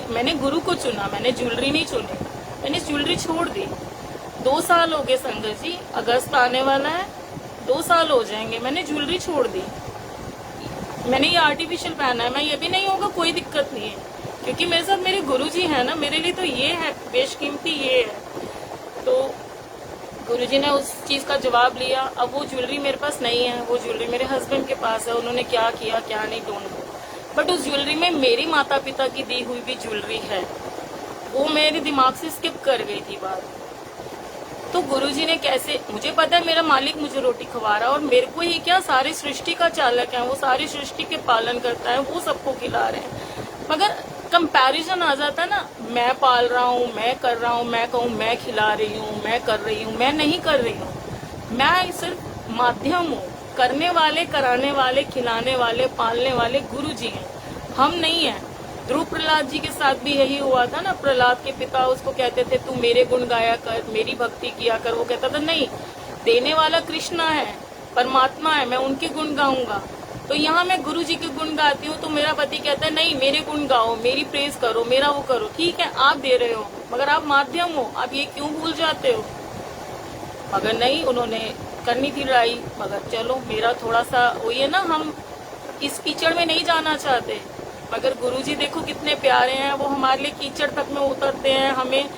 मैंने गुरु को चुना, मैंने ज्वेलरी नहीं चुनी, मैंने ज्वेलरी छोड़ दी। 2 साल हो गए संगत जी, अगस्त आने वाला है, 2 साल हो जाएंगे, मैंने ज्वेलरी छोड़ दी। मैंने ये आर्टिफिशियल पहना है, मैं ये भी नहीं होगा, कोई दिक्कत नहीं है, क्योंकि मेरे साथ मेरे गुरुजी है ना, मेरे लिए तो ये है बेशकीमती, ये है। तो गुरुजी ने उस चीज का जवाब लिया। अब वो ज्वेलरी मेरे पास नहीं है, वो ज्वेलरी मेरे हस्बैंड के पास है, उन्होंने क्या किया क्या नहीं डोंट नो, बट उस ज्वेलरी में मेरी माता पिता की दी हुई भी ज्वेलरी है, वो मेरे दिमाग से स्किप कर गई थी बात। तो गुरुजी ने कैसे, मुझे पता है मेरा मालिक मुझे रोटी खवा रहा है, और मेरे को ही क्या, सारी सृष्टि का चालक है वो, सारी सृष्टि के पालन करता है, वो सबको खिला रहे हैं। मगर कंपैरिजन आ जाता ना, मैं पाल रहा हूँ, मैं कर रहा हूँ, मैं कहूँ मैं खिला रही हूँ, मैं कर रही हूँ, मैं नहीं कर रही हूँ। मैं सिर्फ माध्यम हूँ। करने वाले, कराने वाले, खिलाने वाले, पालने वाले गुरु जी हैं, हम नहीं हैं। ध्रुव प्रहलाद जी के साथ भी यही हुआ था ना। प्रहलाद के पिता उसको कहते थे तू मेरे गुण गाया कर, मेरी भक्ति किया कर। वो कहता था नहीं, देने वाला कृष्णा है, परमात्मा है, मैं उनके गुण गाऊंगा। तो यहाँ मैं गुरु जी के गुण गाती हूँ तो मेरा पति कहता है नहीं, मेरे गुण गाओ, मेरी प्रेज करो, मेरा वो करो। ठीक है, आप दे रहे हो मगर आप माध्यम हो, आप ये क्यों भूल जाते हो? मगर नहीं, उन्होंने करनी थी लड़ाई। मगर चलो, मेरा थोड़ा सा वही है ना, हम इस कीचड़ में नहीं जाना चाहते। मगर गुरुजी देखो कितने प्यारे हैं, वो हमारे लिए कीचड़ तक में उतरते हैं, हमें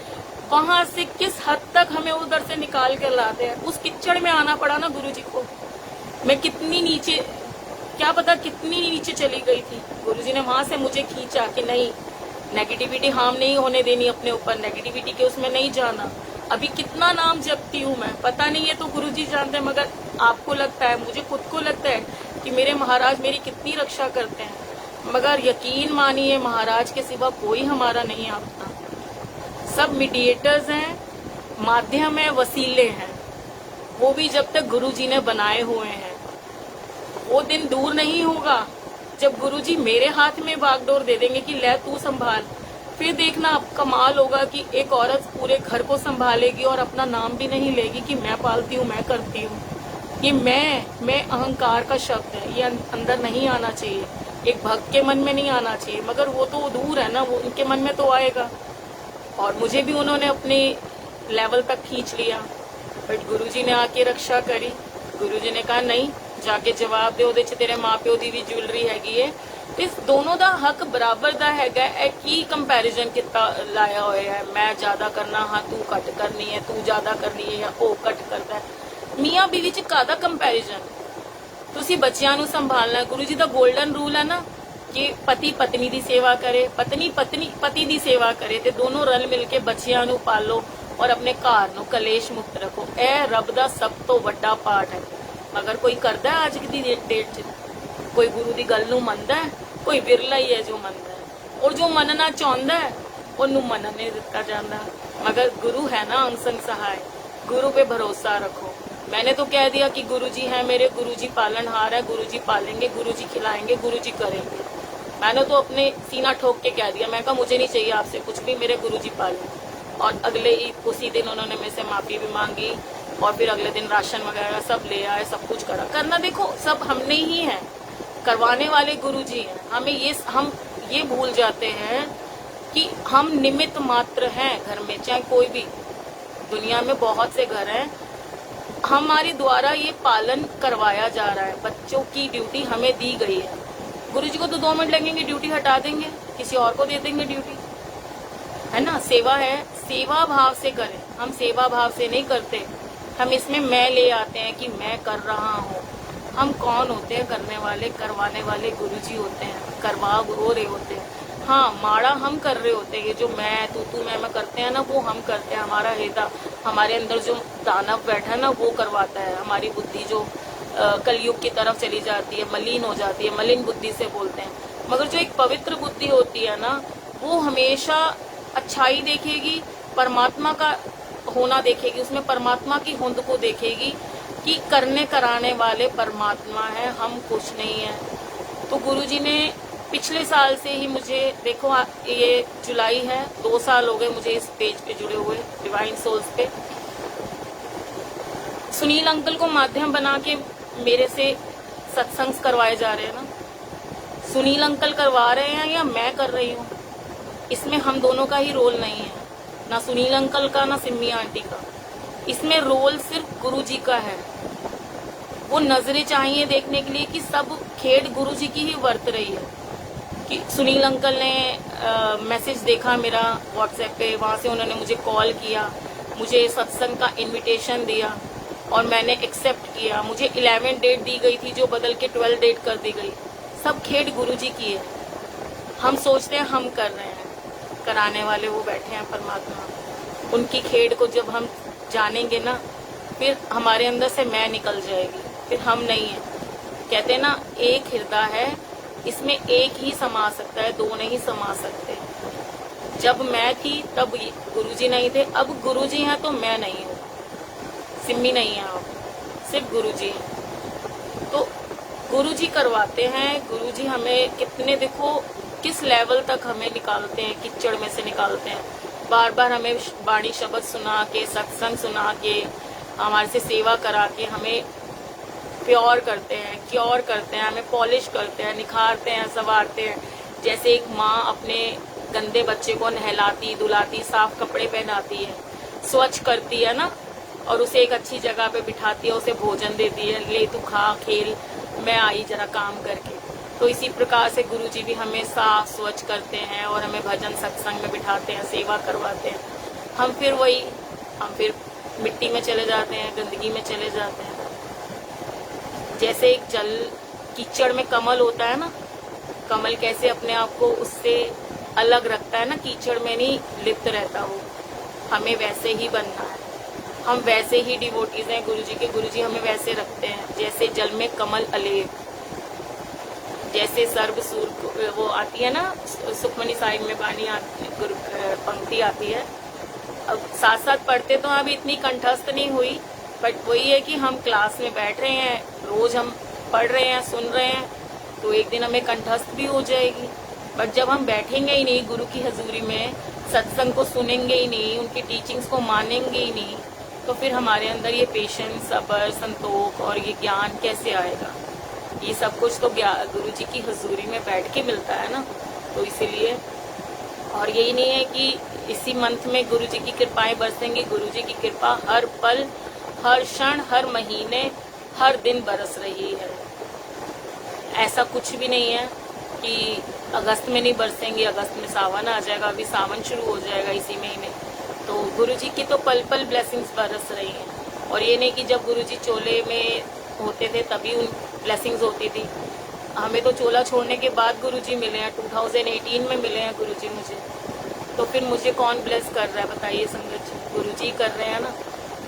वहां से किस हद तक हमें उधर से निकाल कर लाते हैं। उस कीचड़ में आना पड़ा ना गुरुजी को। मैं कितनी नीचे, क्या पता कितनी नीचे चली गई थी, गुरुजी ने वहां से मुझे खींचा कि नहीं, नेगेटिविटी हार्म नहीं होने देनी अपने ऊपर, नेगेटिविटी के उसमें नहीं जाना। अभी कितना नाम जपती हूँ मैं, पता नहीं है तो गुरुजी जानते हैं, मगर आपको लगता है, मुझे खुद को लगता है कि मेरे महाराज मेरी कितनी रक्षा करते हैं। मगर यकीन मानिए, महाराज के सिवा कोई हमारा नहीं आता। सब मीडिएटर्स हैं, माध्यम है, वसीले हैं, वो भी जब तक गुरुजी ने बनाए हुए हैं। वो दिन दूर नहीं होगा जब गुरुजी मेरे हाथ में बागडोर दे देंगे कि ले तू संभाल। फिर देखना कमाल होगा कि एक औरत पूरे घर को संभालेगी और अपना नाम भी नहीं लेगी कि मैं पालती हूँ, मैं करती हूँ। ये मैं अहंकार का शब्द है, ये अंदर नहीं आना चाहिए, एक भक्त के मन में नहीं आना चाहिए। मगर वो तो दूर है ना, वो उनके मन में तो आएगा। और मुझे भी उन्होंने अपने लेवल तक खींच लिया, बट गुरुजी ने आके रक्षा करी। गुरुजी ने कहा नहीं, जाके जवाब दे, ਉਹਦੇ 'ਚ तेरे माँ प्यो ਦੀ भी ज्वेलरी हैगी है। इस दोनों ਦਾ हक बराबर ਦਾ हैगा है। की कंपैरिजन कितना लाया होया है, मैं ज्यादा करना, हाँ तू घट करनी है, तू ज्यादा करनी है, या ਉਹ घट करता है। ਮੀਆਂ ਬੀਵੀ 'ਚ ਕਾਹਦਾ कंपैरिजन? ਤੁਸੀਂ ਬੱਚਿਆਂ ਨੂੰ ਸੰਭਾਲਣਾ। ਗੁਰੂ ਜੀ ਦਾ 골ਡਨ रूल है ना कि पति पत्नी ਦੀ सेवा करे, पत्नी पति ਦੀ सेवा करे, ਤੇ ਦੋਨੋਂ ਰਲ ਮਿਲ ਕੇ ਬੱਚਿਆਂ ਨੂੰ ਪਾਲੋ और अपने घर ਨੂੰ कलेश मुक्त रखो। ਇਹ ਰੱਬ ਦਾ ਸਭ ਤੋਂ ਵੱਡਾ ਪਾਠ है। मगर कोई करता है आज की डेट च? कोई गुरु की गल नूं मनदा है? कोई बिरला ही है जो मनदा है। और जो मनना चाहता है उन्होंने मनन नहीं दिता जाता। मगर गुरु है ना अंग संग सहाय, गुरु पे भरोसा रखो। मैंने तो कह दिया कि गुरु जी है मेरे, गुरु जी पालनहार है, गुरु जी पालेंगे, गुरु जी खिलाएंगे, गुरु जी करेंगे। मैंने तो अपने सीना ठोक के कह दिया, मैं कहा मुझे नहीं चाहिए आपसे कुछ भी, मेरे गुरु जी पालें। और अगले ही उसी दिन उन्होंने मेरे से माफी भी मांगी और फिर अगले दिन राशन वगैरह सब ले आए, सब कुछ करा। करना देखो सब हमने ही है, करवाने वाले गुरुजी हैं। हम ये भूल जाते हैं कि हम निमित्त मात्र हैं घर में। चाहे कोई भी, दुनिया में बहुत से घर हैं, हमारे द्वारा ये पालन करवाया जा रहा है। बच्चों की ड्यूटी हमें दी गई है। गुरुजी को तो 2 मिनट लगेंगे, ड्यूटी हटा देंगे, किसी और को दे देंगे ड्यूटी, है ना। सेवा है, सेवा भाव से करें। हम सेवा भाव से नहीं करते, हम इसमें मैं ले आते हैं कि मैं कर रहा हूँ। हम कौन होते हैं? करने वाले, करवाने वाले गुरुजी होते हैं, करवा हो रहे होते हैं। हाँ, माड़ा हम कर रहे होते हैं, ये जो मैं तू मैं करते हैं ना, वो हम करते हैं। हमारा हृदय, हमारे अंदर जो दानव बैठा है ना, वो करवाता है। हमारी बुद्धि जो कलयुग की तरफ चली जाती है, मलिन हो जाती है, मलिन बुद्धि से बोलते हैं। मगर जो एक पवित्र बुद्धि होती है ना, वो हमेशा अच्छाई देखेगी, परमात्मा का होना देखेगी, उसमें परमात्मा की होंद को देखेगी कि करने कराने वाले परमात्मा है, हम कुछ नहीं है। तो गुरुजी ने पिछले साल से ही मुझे, देखो ये जुलाई है, 2 साल हो गए मुझे इस पेज पे जुड़े हुए, डिवाइन सोल्स पे। सुनील अंकल को माध्यम बना के मेरे से सत्संग करवाए जा रहे हैं ना। सुनील अंकल करवा रहे हैं या मैं कर रही हूँ, इसमें हम दोनों का ही रोल नहीं है, ना सुनील अंकल का, ना सिम्मी आंटी का। इसमें रोल सिर्फ गुरुजी का है। वो नजरें चाहिए देखने के लिए कि सब खेड गुरुजी की ही वर्त रही है। कि सुनील अंकल ने मैसेज देखा मेरा व्हाट्सएप पे, वहाँ से उन्होंने मुझे कॉल किया, मुझे सत्संग का इनविटेशन दिया और मैंने एक्सेप्ट किया। मुझे 11 डेट दी गई थी जो बदल के 12 डेट कर दी गई। सब खेड गुरुजी की है। हम सोचते हैं हम कर रहे हैं, कराने वाले वो बैठे हैं परमात्मा। उनकी खेड को जब हम जानेंगे ना, फिर हमारे अंदर से मैं निकल जाएगी, फिर हम नहीं है। कहते हैं ना, एक हृदय है, इसमें एक ही समा सकता है, दो नहीं समा सकते। जब मैं थी तब गुरुजी नहीं थे, अब गुरुजी हैं तो मैं नहीं हूँ, सिम्मी नहीं है, अब सिर्फ गुरुजी हैं। तो गुरुजी करवाते हैं, गुरुजी हमें कितने, देखो किस लेवल तक हमें निकालते हैं, कीचड़ में से निकालते हैं। बार बार हमें वाणी शब्द सुना के, सत्संग सुना के, हमारे से सेवा करा के हमें प्योर करते हैं, क्योर करते हैं, हमें पॉलिश करते हैं, निखारते हैं, संवारते हैं। जैसे एक माँ अपने गंदे बच्चे को नहलाती धुलाती, साफ कपड़े पहनाती है, स्वच्छ करती है ना, और उसे एक अच्छी जगह पे बिठाती है, उसे भोजन देती है, ले तू खा खेल, मैं आई जरा काम करके। तो इसी प्रकार से गुरुजी भी हमें साफ स्वच्छ करते हैं और हमें भजन सत्संग में बिठाते हैं, सेवा करवाते हैं। हम फिर मिट्टी में चले जाते हैं, गंदगी में चले जाते हैं। जैसे एक जल कीचड़ में कमल होता है ना, कमल कैसे अपने आप को उससे अलग रखता है ना, कीचड़ में नहीं लिप्त रहता वो, हमें वैसे ही बनना है। हम वैसे ही डिवोटीज हैं गुरुजी के, गुरुजी हमें वैसे रखते हैं जैसे जल में कमल अलेप, जैसे सर्व सूर वो आती है ना, सुखमनी साहिब में बानी आती, पंक्ति आती है। अब साथ साथ पढ़ते तो अभी इतनी कंठस्थ नहीं हुई, बट वही है कि हम क्लास में बैठ रहे हैं, रोज हम पढ़ रहे हैं, सुन रहे हैं, तो एक दिन हमें कंठस्थ भी हो जाएगी। बट जब हम बैठेंगे ही नहीं गुरु की हजूरी में, सत्संग को सुनेंगे ही नहीं, उनकी टीचिंग्स को मानेंगे ही नहीं, तो फिर हमारे अंदर ये पेशेंस, सब्र, संतोष और ये ज्ञान कैसे आएगा। ये सब कुछ तो गुरु जी की हजूरी में बैठ के मिलता है ना, तो इसीलिए। और यही नहीं है कि इसी मंथ में गुरु जी की कृपाएं बरसेंगी, गुरु जी की कृपा हर पल, हर क्षण, हर महीने, हर दिन बरस रही है। ऐसा कुछ भी नहीं है कि अगस्त में नहीं बरसेंगे, अगस्त में सावन आ जाएगा, अभी सावन शुरू हो जाएगा इसी महीने। तो गुरु जी की तो पल पल ब्लेसिंग्स बरस रही हैं। और ये नहीं कि जब गुरु जी चोले में होते थे तभी उन ब्लेसिंग्स होती थी, हमें तो चोला छोड़ने के बाद गुरुजी मिले हैं, 2018 में मिले हैं गुरुजी मुझे। तो फिर मुझे कौन ब्लेस कर रहा है बताइए संगत जी, गुरुजी कर रहे हैं ना।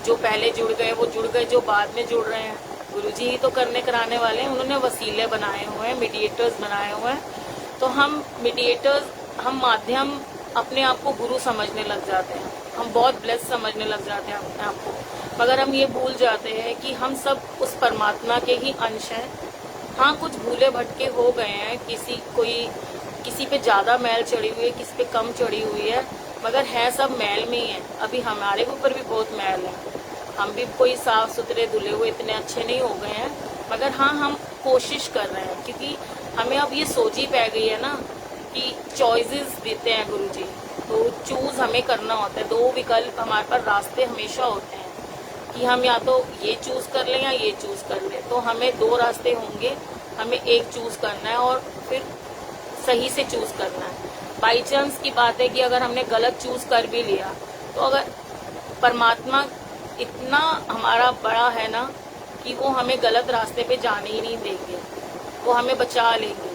जो पहले जुड़ गए वो जुड़ गए, जो बाद में जुड़ रहे हैं गुरुजी ही तो करने कराने वाले हैं। उन्होंने वसीले बनाए हुए हैं, मीडिएटर्स बनाए हुए हैं। तो हम मीडिएटर्स, हम माध्यम अपने आप को गुरु समझने लग जाते हैं, हम बहुत ब्लेस समझने लग जाते हैं अपने आप को, मगर हम ये भूल जाते हैं कि हम सब उस परमात्मा के ही अंश हैं। हाँ, कुछ भूले भटके हो गए हैं, किसी पे ज्यादा मैल चढ़ी हुई है, किसी पे कम चढ़ी हुई है, मगर है सब मैल में ही है। अभी हमारे ऊपर भी बहुत मैल है, हम भी कोई साफ सुथरे धुले हुए इतने अच्छे नहीं हो गए हैं, मगर हाँ हम कोशिश कर रहे हैं। क्योंकि हमें अब ये सोच ही पै गई है ना कि चॉइसेस देते हैं गुरुजी, तो चूज हमें करना होता है। दो विकल्प हमारे पास, रास्ते हमेशा होते हैं कि हम या तो ये चूज कर लें या ये चूज कर लें। तो हमें दो रास्ते होंगे, हमें एक चूज करना है और फिर सही से चूज करना है। बाई चांस की बात है कि अगर हमने गलत चूज कर भी लिया, तो अगर परमात्मा इतना हमारा बड़ा है ना कि वो हमें गलत रास्ते पे जाने ही नहीं देंगे, वो हमें बचा लेंगे,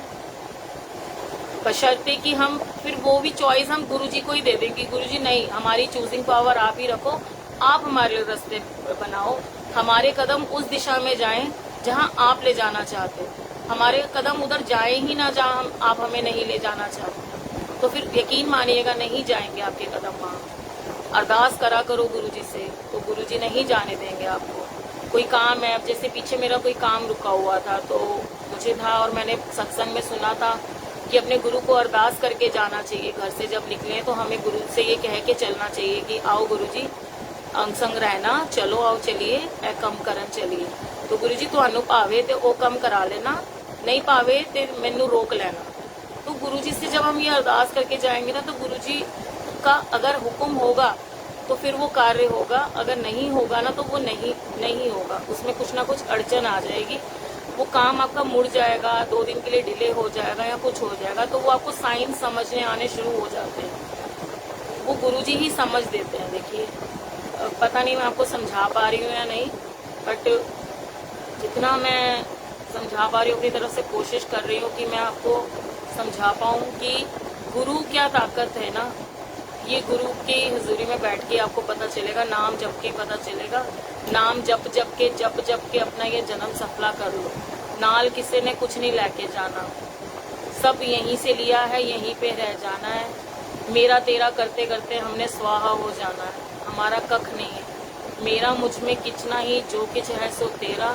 बशर्ते कि हम फिर वो भी चॉइस हम गुरुजी को ही दे देंगे। गुरुजी नहीं, हमारी चूजिंग पावर आप ही रखो, आप हमारे लिए रास्ते बनाओ, हमारे कदम उस दिशा में जाएं जहां आप ले जाना चाहते हो, हमारे कदम उधर जाए ही ना जहां आप हमें नहीं ले जाना चाहते। तो फिर यकीन मानिएगा नहीं जाएंगे आपके कदम वहां। अरदास करा करो गुरुजी से, तो गुरुजी नहीं जाने देंगे आपको। कोई काम है, अब जैसे पीछे मेरा कोई काम रुका हुआ था तो मुझे था, और मैंने सत्संग में सुना था कि अपने गुरु को अरदास करके जाना चाहिए। घर से जब निकले तो हमें गुरु से ये कह के चलना चाहिए कि आओ गुरुजी अंग संग रहना, चलो आओ चलिए, ए कम करन चलिए। तो गुरुजी ਤੁਹਾਨੂੰ ਭਾਵੇ ਤੇ ਉਹ कम करा लेना, नहीं पावे तो मैनू रोक लेना। तो गुरुजी से जब हम ये अरदास करके जाएंगे ना, तो गुरुजी का अगर हुक्म होगा तो फिर वो कार्य होगा, अगर नहीं होगा ना तो वो नहीं होगा, उसमें कुछ ना कुछ अड़चन आ जाएगी, वो काम आपका मुड़ जाएगा, 2 दिन के लिए डिले हो जाएगा या कुछ हो जाएगा। तो वो आपको साइन समझने आने शुरू हो जाते हैं, वो गुरुजी ही समझ देते हैं। देखिए, पता नहीं मैं आपको समझा पा रही हूँ या नहीं, बट जितना मैं समझा पा रही हूँ अपनी तरफ से कोशिश कर रही हूँ कि मैं आपको समझा पाऊँ कि गुरु क्या ताकत है ना। ये गुरु की हजूरी में बैठ के आपको पता चलेगा, नाम जप के पता चलेगा। नाम जप के अपना ये जन्म सफला कर लो, नाल किसी ने कुछ नहीं लेके जाना। सब यहीं से लिया है, यहीं पे रह जाना है। मेरा तेरा करते करते हमने स्वाहा हो जाना है, हमारा कख नहीं है। मेरा मुझ में कितना ही जो किछ है सो तेरा,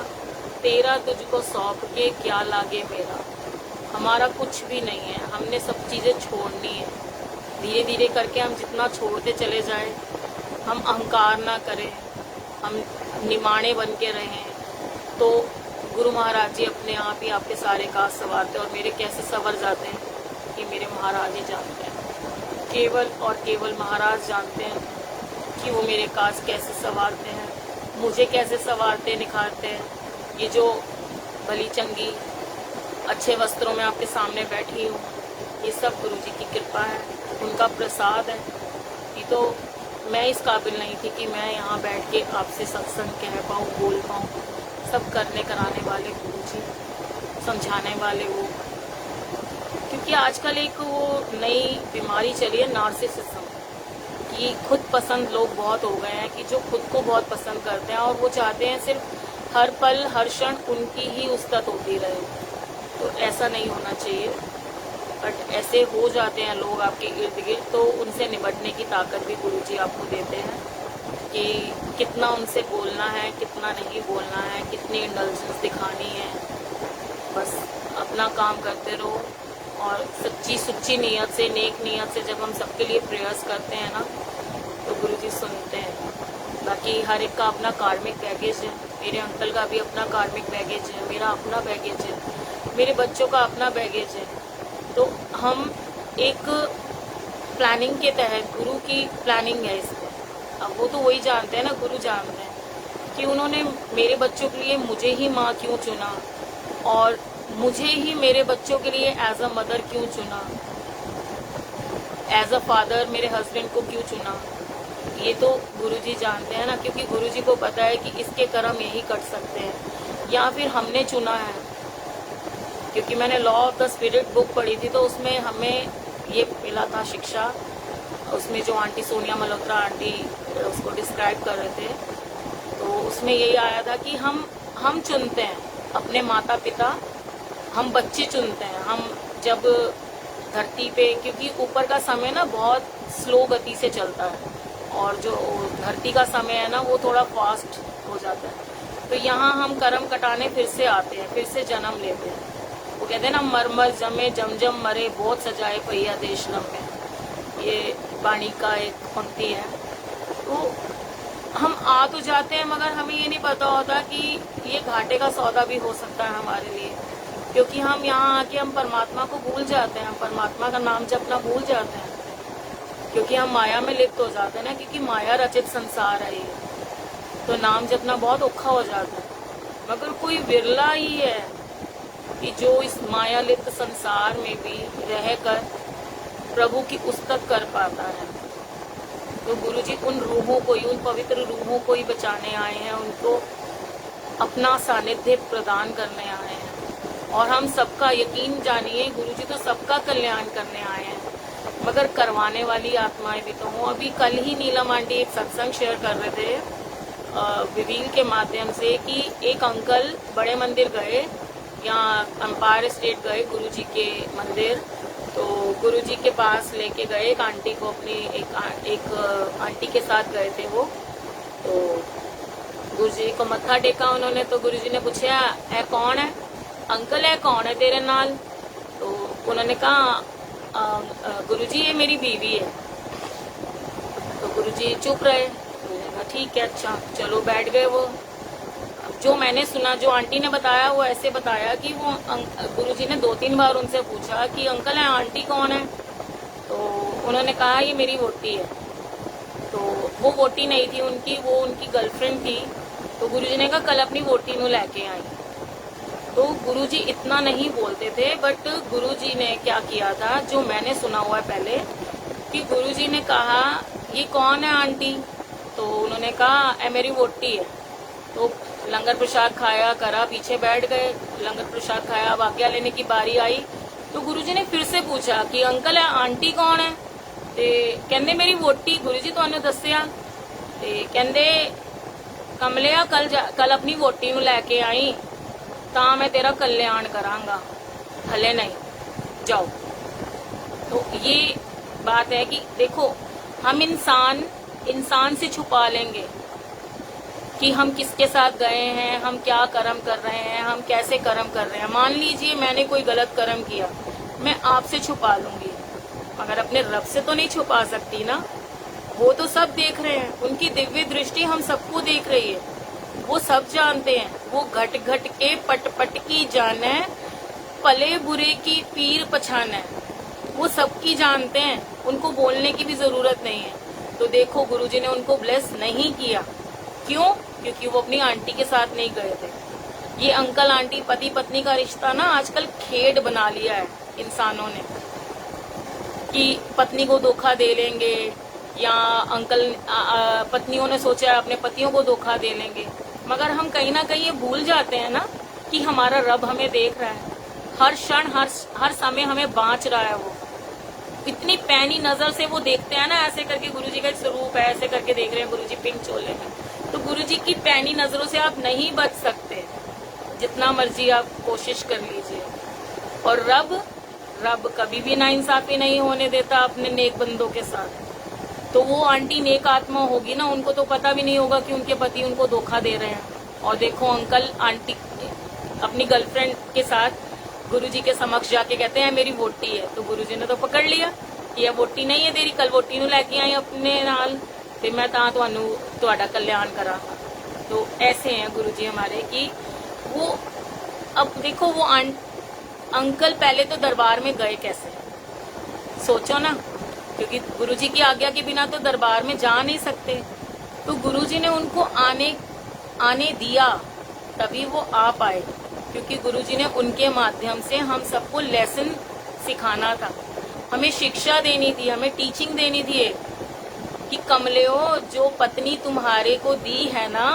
तेरा तुझको सौंप के क्या लागे मेरा। हमारा कुछ भी नहीं है, हमने सब चीज़ें छोड़नी है। धीरे धीरे करके हम जितना छोड़ते चले जाएं, हम अहंकार ना करें, हम निमाणे बन के रहें, तो गुरु महाराज जी अपने आप ही आपके सारे काज संवारते। और मेरे कैसे संवर जाते हैं कि मेरे महाराज ही जानते हैं, केवल और केवल महाराज जानते हैं कि वो मेरे काज कैसे संवारते हैं, मुझे कैसे संवारते निखारते हैं। ये जो भली चंगी अच्छे वस्त्रों में आपके सामने बैठी हूँ, ये सब गुरु जी की कृपा है, उनका प्रसाद है। ये तो मैं इस काबिल नहीं थी कि मैं यहाँ बैठ के आपसे सत्संग कह पाऊँ, बोल पाऊँ। सब करने कराने वाले गुरु जी, समझाने वाले वो। क्योंकि आजकल एक वो नई बीमारी चली है, नार्सिसिज्म, कि खुद पसंद लोग बहुत हो गए हैं, कि जो खुद को बहुत पसंद करते हैं और वो चाहते हैं सिर्फ हर पल हर क्षण उनकी ही उस्तत होती रहे। तो ऐसा नहीं होना चाहिए, बट ऐसे हो जाते हैं लोग आपके इर्द गिर्द, तो उनसे निपटने की ताकत भी गुरु जी आपको देते हैं कि कितना उनसे बोलना है, कितना नहीं बोलना है, कितनी इंडल्जेंस दिखानी है। बस अपना काम करते रहो और सच्ची सुच्ची नीयत से, नेक नीयत से जब हम सबके लिए प्रेयर्स करते हैं ना, तो गुरु जी सुनते हैं। बाकी हर एक का अपना कार्मिक बैगेज है, मेरे अंकल का भी अपना कार्मिक बैगेज है, मेरा अपना बैगेज है, मेरे बच्चों का अपना बैगेज है। तो हम एक प्लानिंग के तहत, गुरु की प्लानिंग है इसमें। अब वो तो वही जानते हैं ना, गुरु जानते हैं कि उन्होंने मेरे बच्चों के लिए मुझे ही माँ क्यों चुना, और मुझे ही मेरे बच्चों के लिए एज अ मदर क्यों चुना, एज अ फादर मेरे हस्बैंड को क्यों चुना। ये तो गुरुजी जानते हैं ना, क्योंकि गुरुजी को पता है कि इसके कर्म यही कट सकते हैं, या फिर हमने चुना है। क्योंकि मैंने law of the spirit book पढ़ी थी, तो उसमें हमें ये मिला था शिक्षा। उसमें जो आंटी सोनिया मल्होत्रा आंटी उसको डिस्क्राइब कर रहे थे, तो उसमें यही आया था कि हम चुनते हैं अपने माता पिता, हम बच्चे चुनते हैं। हम जब धरती पे, क्योंकि ऊपर का समय ना बहुत स्लो गति से चलता है, और जो धरती का समय है ना वो थोड़ा फास्ट हो जाता है। तो यहाँ हम कर्म कटाने फिर से आते हैं, फिर से जन्म लेते हैं। वो कहते हैं ना, मर मर जमे जम जम मरे, बहुत सजाए पहिया देश नम में। ये वाणी का एक पंक्ति है। तो हम आ तो जाते हैं, मगर हमें ये नहीं पता होता कि ये घाटे का सौदा भी हो सकता है हमारे लिए। क्योंकि हम यहाँ आके हम परमात्मा को भूल जाते हैं, हम परमात्मा का नाम जपना भूल जाते हैं, क्योंकि हम माया में लिप्त हो जाते हैं ना, क्योंकि माया रचित संसार है ये। तो नाम जपना बहुत औखा हो जाता है। मगर कोई विरला ही है कि जो इस माया लिप्त संसार में भी रहकर प्रभु की उस्तत कर पाता है। तो गुरुजी उन रूहों को ही, उन पवित्र रूहों को ही बचाने आए हैं, उनको अपना सानिध्य प्रदान करने आए हैं। और हम सबका, यकीन जानिए, गुरुजी तो सबका कल्याण करने आए हैं, मगर करवाने वाली आत्माएं भी तो हों। अभी कल ही नीलम आंटी एक सत्संग शेयर कर रहे थे विवील के माध्यम से, कि एक अंकल बड़े मंदिर गए, यहाँ एम्पायर स्टेट गए गुरुजी के मंदिर। तो गुरुजी के पास लेके गए एक आंटी को, अपनी एक आंटी के साथ गए थे वो। तो गुरुजी को मत्था टेका उन्होंने। तो गुरुजी ने पूछा, है कौन है अंकल, है कौन है तेरे नाल? तो उन्होंने कहा, गुरुजी ये मेरी बीवी है। तो गुरुजी चुप रहे। ठीक है, अच्छा चलो, बैठ गए वो। जो मैंने सुना, जो आंटी ने बताया, वो ऐसे बताया कि वो गुरुजी ने 2-3 बार उनसे पूछा कि अंकल है, आंटी कौन है? तो उन्होंने कहा ये मेरी वोटी है। तो वो वोटी नहीं थी उनकी, वो उनकी गर्लफ्रेंड थी। तो गुरुजी ने कहा कल अपनी वोटी नू लेके आई। तो गुरुजी इतना नहीं बोलते थे, बट गुरुजी ने क्या किया था, जो मैंने सुना हुआ है पहले, कि गुरुजी ने कहा ये कौन है आंटी? तो उन्होंने कहा ए मेरी वोटी है। तो लंगर प्रसाद खाया करा, पीछे बैठ गए, लंगर प्रसाद खाया। अब आज्ञा लेने की बारी आई तो गुरुजी ने फिर से पूछा कि अंकल है, आंटी कौन है? ते कहंदे मेरी वोटी। गुरुजी तुहानू दस्सिया? ते कहंदे कमलिया कल अपनी वोटी नू लैके आई तां मैं तेरा कल्याण करांगा, हले नहीं। जाओ। तो ये बात है कि देखो, हम इंसान से छुपा लेंगे कि हम किसके साथ गए हैं, हम क्या कर्म कर रहे हैं, हम कैसे कर्म कर रहे हैं। मान लीजिए मैंने कोई गलत कर्म किया, मैं आपसे छुपा लूंगी, मगर अपने रब से तो नहीं छुपा सकती ना। वो तो सब देख रहे हैं, उनकी दिव्य दृष्टि हम सबको देख रही है, वो सब जानते हैं। वो घट घट के पट पट की जाने, पले बुरे की पीर पछाने, वो सबकी जानते हैं, उनको बोलने की भी जरूरत नहीं है। तो देखो गुरुजी ने उनको ब्लेस नहीं किया, क्यों? क्योंकि वो अपनी आंटी के साथ नहीं गए थे। ये अंकल आंटी पति पत्नी का रिश्ता ना आजकल खेड बना लिया है इंसानों ने, कि पत्नी को धोखा दे लेंगे, या अंकल पत्नियों ने सोचा है अपने पतियों को धोखा दे लेंगे। मगर हम कहीं ना कहीं ये भूल जाते हैं ना कि हमारा रब हमें देख रहा है, हर क्षण हर समय हमें बांच रहा है। वो इतनी पैनी नजर से वो देखते हैं ना, ऐसे करके गुरुजी का स्वरूप है, ऐसे करके देख रहे हैं गुरुजी पिंक चोले में। तो गुरुजी की पैनी नजरों से आप नहीं बच सकते, जितना मर्जी आप कोशिश कर लीजिए। और रब कभी भी नाइंसाफी नहीं होने देता अपने नेक बंदों के साथ। तो वो आंटी नेक आत्मा होगी ना, उनको तो पता भी नहीं होगा कि उनके पति उनको धोखा दे रहे हैं। और देखो अंकल आंटी अपनी गर्लफ्रेंड के साथ गुरुजी के समक्ष जाके कहते हैं मेरी वोटी है। तो गुरुजी ने तो पकड़ लिया कि यह वोटी नहीं है तेरी, कल वोटी नूं लैके आई अपने नाल ते मैं तुहाडा कल्याण करा। तो ऐसे हैं गुरुजी हमारे कि वो, अब देखो वो अंकल पहले तो दरबार में गए कैसे, सोचो ना, क्योंकि गुरुजी की आज्ञा के बिना तो दरबार में जा नहीं सकते। तो गुरुजी ने उनको आने दिया, तभी वो आ पाए, क्योंकि गुरुजी ने उनके माध्यम से हम सबको लेसन सिखाना था, हमें शिक्षा देनी थी, हमें टीचिंग देनी थी कि कमलेओ जो पत्नी तुम्हारे को दी है ना,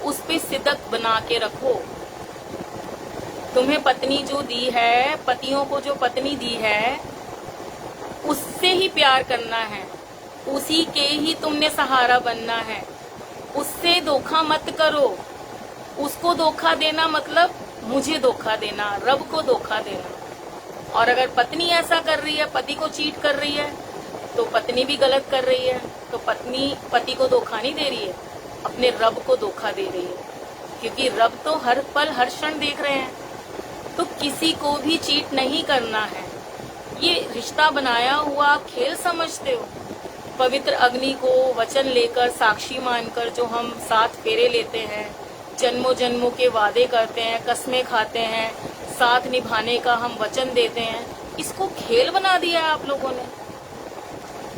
उस पे सिदक बना के रखो। तुम्हें पत्नी जो दी है, पतियों को जो पत्नी दी है, उससे ही प्यार करना है, उसी के ही तुमने सहारा बनना है, उससे धोखा मत करो। उसको धोखा देना मतलब मुझे धोखा देना, रब को धोखा देना। और अगर पत्नी ऐसा कर रही है, पति को चीट कर रही है, तो पत्नी भी गलत कर रही है। तो पत्नी पति को धोखा नहीं दे रही है, अपने रब को धोखा दे रही है, क्योंकि रब तो हर पल हर क्षण देख रहे हैं। तो किसी को भी चीट नहीं करना है। ये रिश्ता बनाया हुआ खेल समझते हो? पवित्र अग्नि को वचन लेकर, साक्षी मानकर जो हम 7 फेरे लेते हैं, जन्मों जन्मों के वादे करते हैं, कस्में खाते हैं, साथ निभाने का हम वचन देते हैं, इसको खेल बना दिया है आप लोगों ने।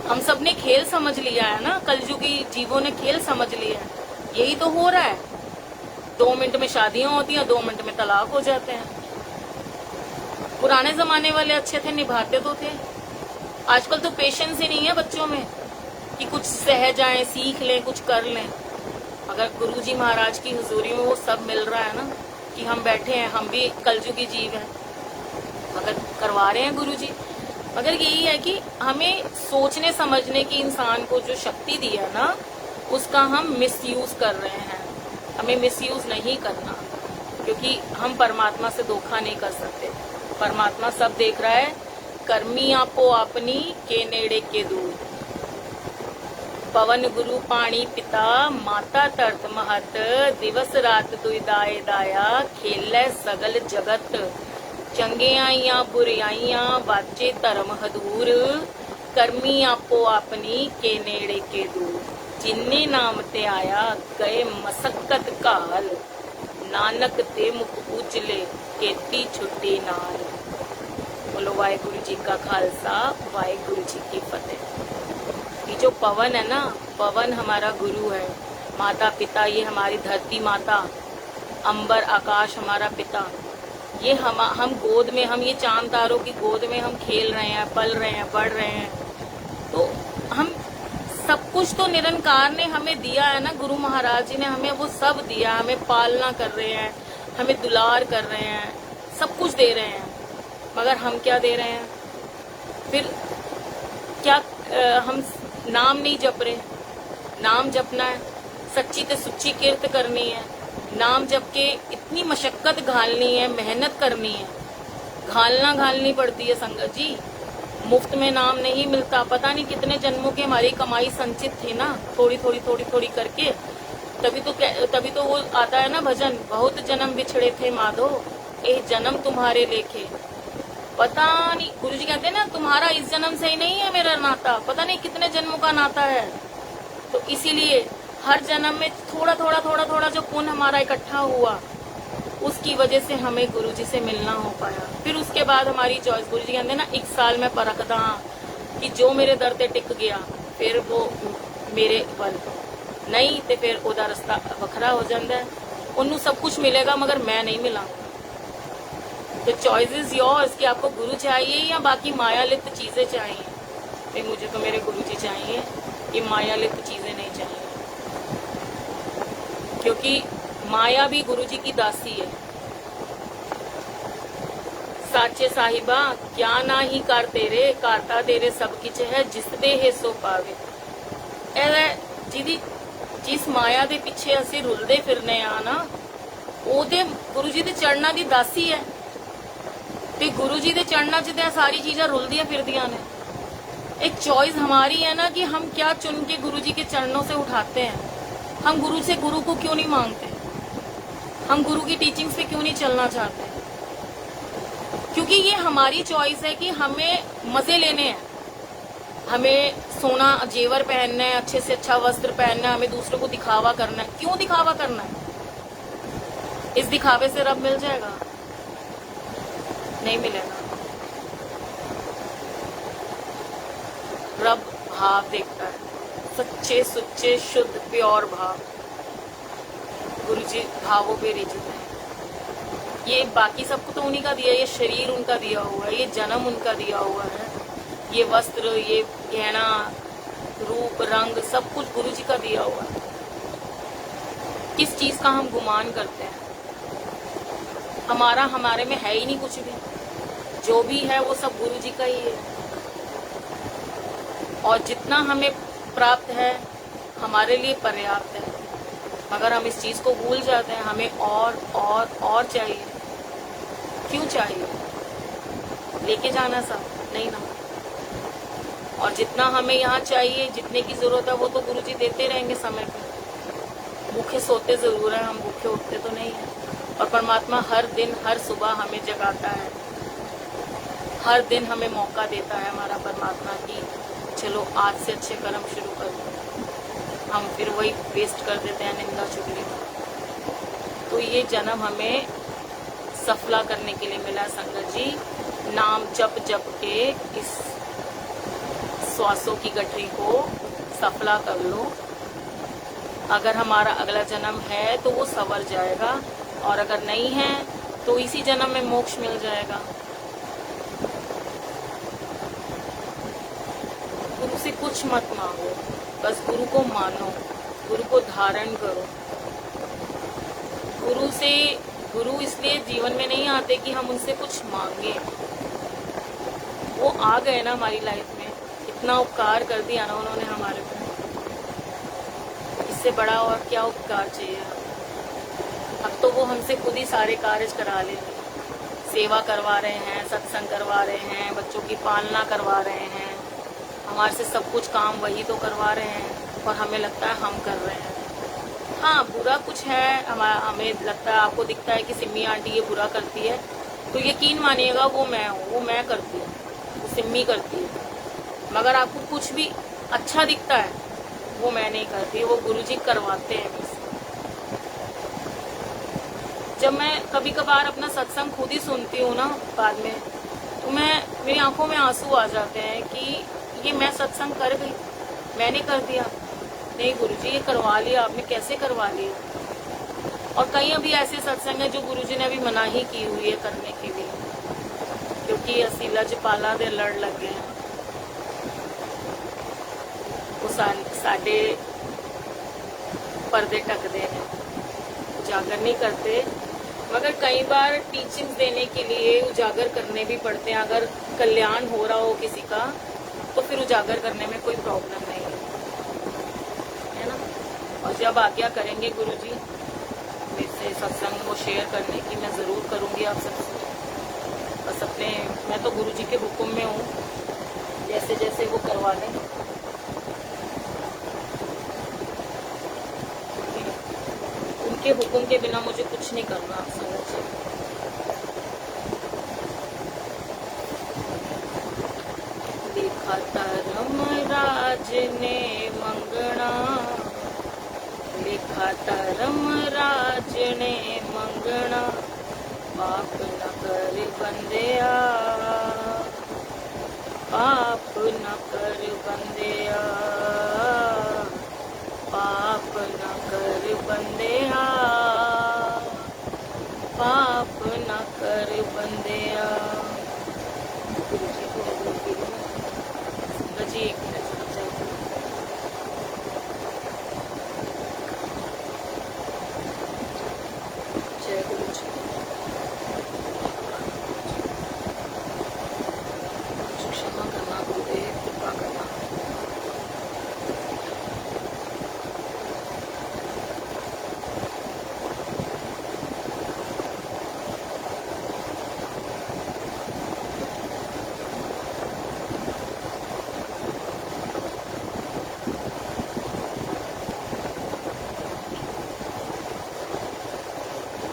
हम सब ने खेल समझ लिया है ना, कलयुगी जीवों ने खेल समझ लिया है। यही तो हो रहा है, 2 मिनट में शादियां होती हैं, 2 मिनट में तलाक हो जाते हैं। पुराने जमाने वाले अच्छे थे, निभाते तो थे। आजकल तो पेशेंस ही नहीं है बच्चों में कि कुछ सह जाएं, सीख लें, कुछ कर लें। अगर गुरुजी महाराज की हुजूरी में वो सब मिल रहा है ना, कि हम बैठे हैं, हम भी कलयुगी जीव हैं, मगर करवा रहे हैं गुरुजी। मगर यही है कि हमें सोचने समझने की इंसान को जो शक्ति दी है ना, उसका हम मिसयूज कर रहे हैं। हमें मिसयूज नहीं करना, क्योंकि हम परमात्मा से धोखा नहीं कर सकते। परमात्मा सब देख रहा है। कर्मी आपो अपनी के नेड़े के दूर, पवन गुरु पानी पिता, माता तरत महत, दिवस रात दुई दाए दाया, खेलै सगल जगत, चंगियाइयां बुराइयां वाचे धर्म हदूर, कर्मी आपो अपनी के नेड़े के दूर, जिन्ने नाम ते आया गए मसक्कत काल, नानक ते मुख उजले केती छुट्टी नाल। बोलो वाहेगुरु जी का खालसा, वाहेगुरु जी की फतेह। ये जो पवन है ना, पवन हमारा गुरु है, माता पिता ये हमारी धरती माता, अंबर आकाश हमारा पिता। ये हम गोद में, हम ये चांद तारों की गोद में हम खेल रहे हैं, पल रहे हैं, बढ़ रहे हैं। तो हम सब कुछ तो निरंकार ने हमें दिया है ना, गुरु महाराज जी ने हमें वो सब दिया, हमें पालना कर रहे हैं, हमें दुलार कर रहे हैं, सब कुछ दे रहे हैं। मगर हम क्या दे रहे हैं? फिर क्या हम नाम नहीं जप रहे? नाम जपना है, सच्ची ते सुच्ची किरत करनी है, नाम जप के इतनी मशक्कत घालनी है, मेहनत करनी है, घालनी पड़ती है संगत जी, मुफ्त में नाम नहीं मिलता। पता नहीं कितने जन्मों की हमारी कमाई संचित थी ना, थोड़ी थोड़ी करके, तभी तो वो आता है ना भजन, बहुत जन्म बिछड़े थे माधो, ए जन्म तुम्हारे लेखे। पता नहीं, गुरुजी कहते हैं ना, तुम्हारा इस जन्म से ही नहीं है मेरा नाता, पता नहीं कितने जन्मों का नाता है। तो इसीलिए हर जन्म में थोड़ा थोड़ा जो पुण्य हमारा इकट्ठा हुआ, उसकी वजह से हमें गुरुजी से मिलना हो पाया। फिर उसके बाद हमारी चॉइस, गुरुजी कहते हैं ना, एक साल में परखदा कि जो मेरे दर ते टिक गया फिर वो मेरे वल, नहीं तो फिर ओदा रास्ता वखरा हो जाता है। उन्होंने सब कुछ मिलेगा मगर मैं नहीं मिला। तो चॉइस इज योर्स कि आपको गुरु चाहिए या बाकी मायालिप्त चीजें चाहिए। तो मुझे तो मेरे गुरुजी चाहिए, ये मायालिप्त चीजें नहीं चाहिए, क्योंकि माया भी गुरुजी की दासी है। साचे साहिबा क्या ना ही कर तेरे, करता तेरे सब किच है, जिस दे है सो पावे। जिस माया दे पिछे असी रुलदे फिरने आ ना, ओदे गुरुजी दे चरणा दी दासी है। ते गुरुजी दे चरणा च ते सारी चीज़ां रुलदियां फिरदियां ने। एक चॉइस हमारी है ना कि हम क्या चुन के गुरुजी के चरणों से उठाते हैं। हम गुरु से गुरु को क्यों नहीं मांगते, हम गुरु की टीचिंग्स पे क्यों नहीं चलना चाहते? क्योंकि ये हमारी चॉइस है कि हमें मजे लेने हैं, हमें सोना जेवर पहनना है, अच्छे से अच्छा वस्त्र पहनना है, हमें दूसरों को दिखावा करना है। क्यों दिखावा करना है? इस दिखावे से रब मिल जाएगा? नहीं मिलेगा। रब भाव देखता है, सच्चे सुच्चे शुद्ध प्योर भाव। गुरुजी भावों पे रिझित है। ये बाकी सबको तो उन्हीं का दिया, ये शरीर उनका दिया हुआ है, ये जन्म उनका दिया हुआ है, ये वस्त्र, ये गहना, रूप रंग, सब कुछ गुरुजी का दिया हुआ है। किस चीज का हम गुमान करते हैं? हमारे में है ही नहीं कुछ भी, जो भी है वो सब गुरुजी का ही है। और जितना हमें प्राप्त है हमारे लिए पर्याप्त है, मगर हम इस चीज को भूल जाते हैं। हमें और चाहिए। क्यों चाहिए? लेके जाना सब नहीं ना। और जितना हमें यहाँ चाहिए, जितने की जरूरत है, वो तो गुरुजी देते रहेंगे समय पे। भूखे सोते जरूर है, हम भूखे उठते तो नहीं है। और परमात्मा हर दिन हर सुबह हमें जगाता है, हर दिन हमें मौका देता है हमारा परमात्मा की चलो आज से अच्छे कर्म शुरू करो। हम फिर वही वेस्ट कर देते हैं निंदा चुगली में। तो ये जन्म हमें सफला करने के लिए मिला संगत जी। नाम जप के इस श्वासों की गठरी को सफला कर लो। अगर हमारा अगला जन्म है तो वो संवर जाएगा, और अगर नहीं है तो इसी जन्म में मोक्ष मिल जाएगा। गुरु से कुछ मत मांगो, बस गुरु को मानो, गुरु को धारण करो। गुरु इसलिए जीवन में नहीं आते कि हम उनसे कुछ मांगे। वो आ गए ना हमारी लाइफ में, इतना उपकार कर दिया ना उन्होंने हमारे पे, इससे बड़ा और क्या उपकार चाहिए। अब तो वो हमसे खुद ही सारे कार्य करा ले, सेवा करवा रहे हैं, सत्संग करवा रहे हैं, बच्चों की पालना करवा रहे हैं, हमारे से सब कुछ काम वही तो करवा रहे हैं, और हमें लगता है हम कर रहे हैं। हाँ, बुरा कुछ है, हमें लगता है, आपको दिखता है कि सिम्मी आंटी ये बुरा करती है, तो यकीन मानिएगा वो मैं हूँ, वो मैं करती हूँ, वो सिम्मी करती है। मगर आपको कुछ भी अच्छा दिखता है, वो मैं नहीं करती, वो गुरुजी करवाते हैं बस। जब मैं कभी कभार अपना सत्संग खुद ही सुनती हूँ ना बाद में, तो मेरी आंखों में आंसू आ जाते हैं कि ये मैं सत्संग कर गई, मैंने कर दिया। नहीं गुरुजी, ये करवा लिया आपने, कैसे करवा लिया? और कई अभी ऐसे सत्संग है जो गुरुजी ने अभी मना ही की हुई है करने के लिए, क्योंकि असी लजपाला दे लड़ लग गए हैं। वो साडे पर्दे ढकते हैं, उजागर नहीं करते, मगर कई बार टीचिंग देने के लिए उजागर करने भी पड़ते हैं। अगर कल्याण हो रहा हो किसी का तो फिर उजागर करने में कोई प्रॉब्लम नहीं है ना। और जब आज्ञा करेंगे गुरुजी मेरे से सत्संग को शेयर करने की, मैं ज़रूर करूँगी आप सबसे। बस अपने, मैं तो गुरु जी के हुक्म में हूँ, जैसे जैसे वो करवा लें। उनके हुक्म के बिना मुझे कुछ नहीं करना संगत जी। देखा धर्मराज ने मंगना, देखा धर्मराज ने मंगना, पाप न कर बंदिया, पाप न कर बंदिया, पाप न कर बंदिया, पाप न कर बंदिया। गुरु जी को संगत जी एक मिनट रुक जाइए। जय गुरु जी। क्षमा करना गुरुदेव, कृपा करना।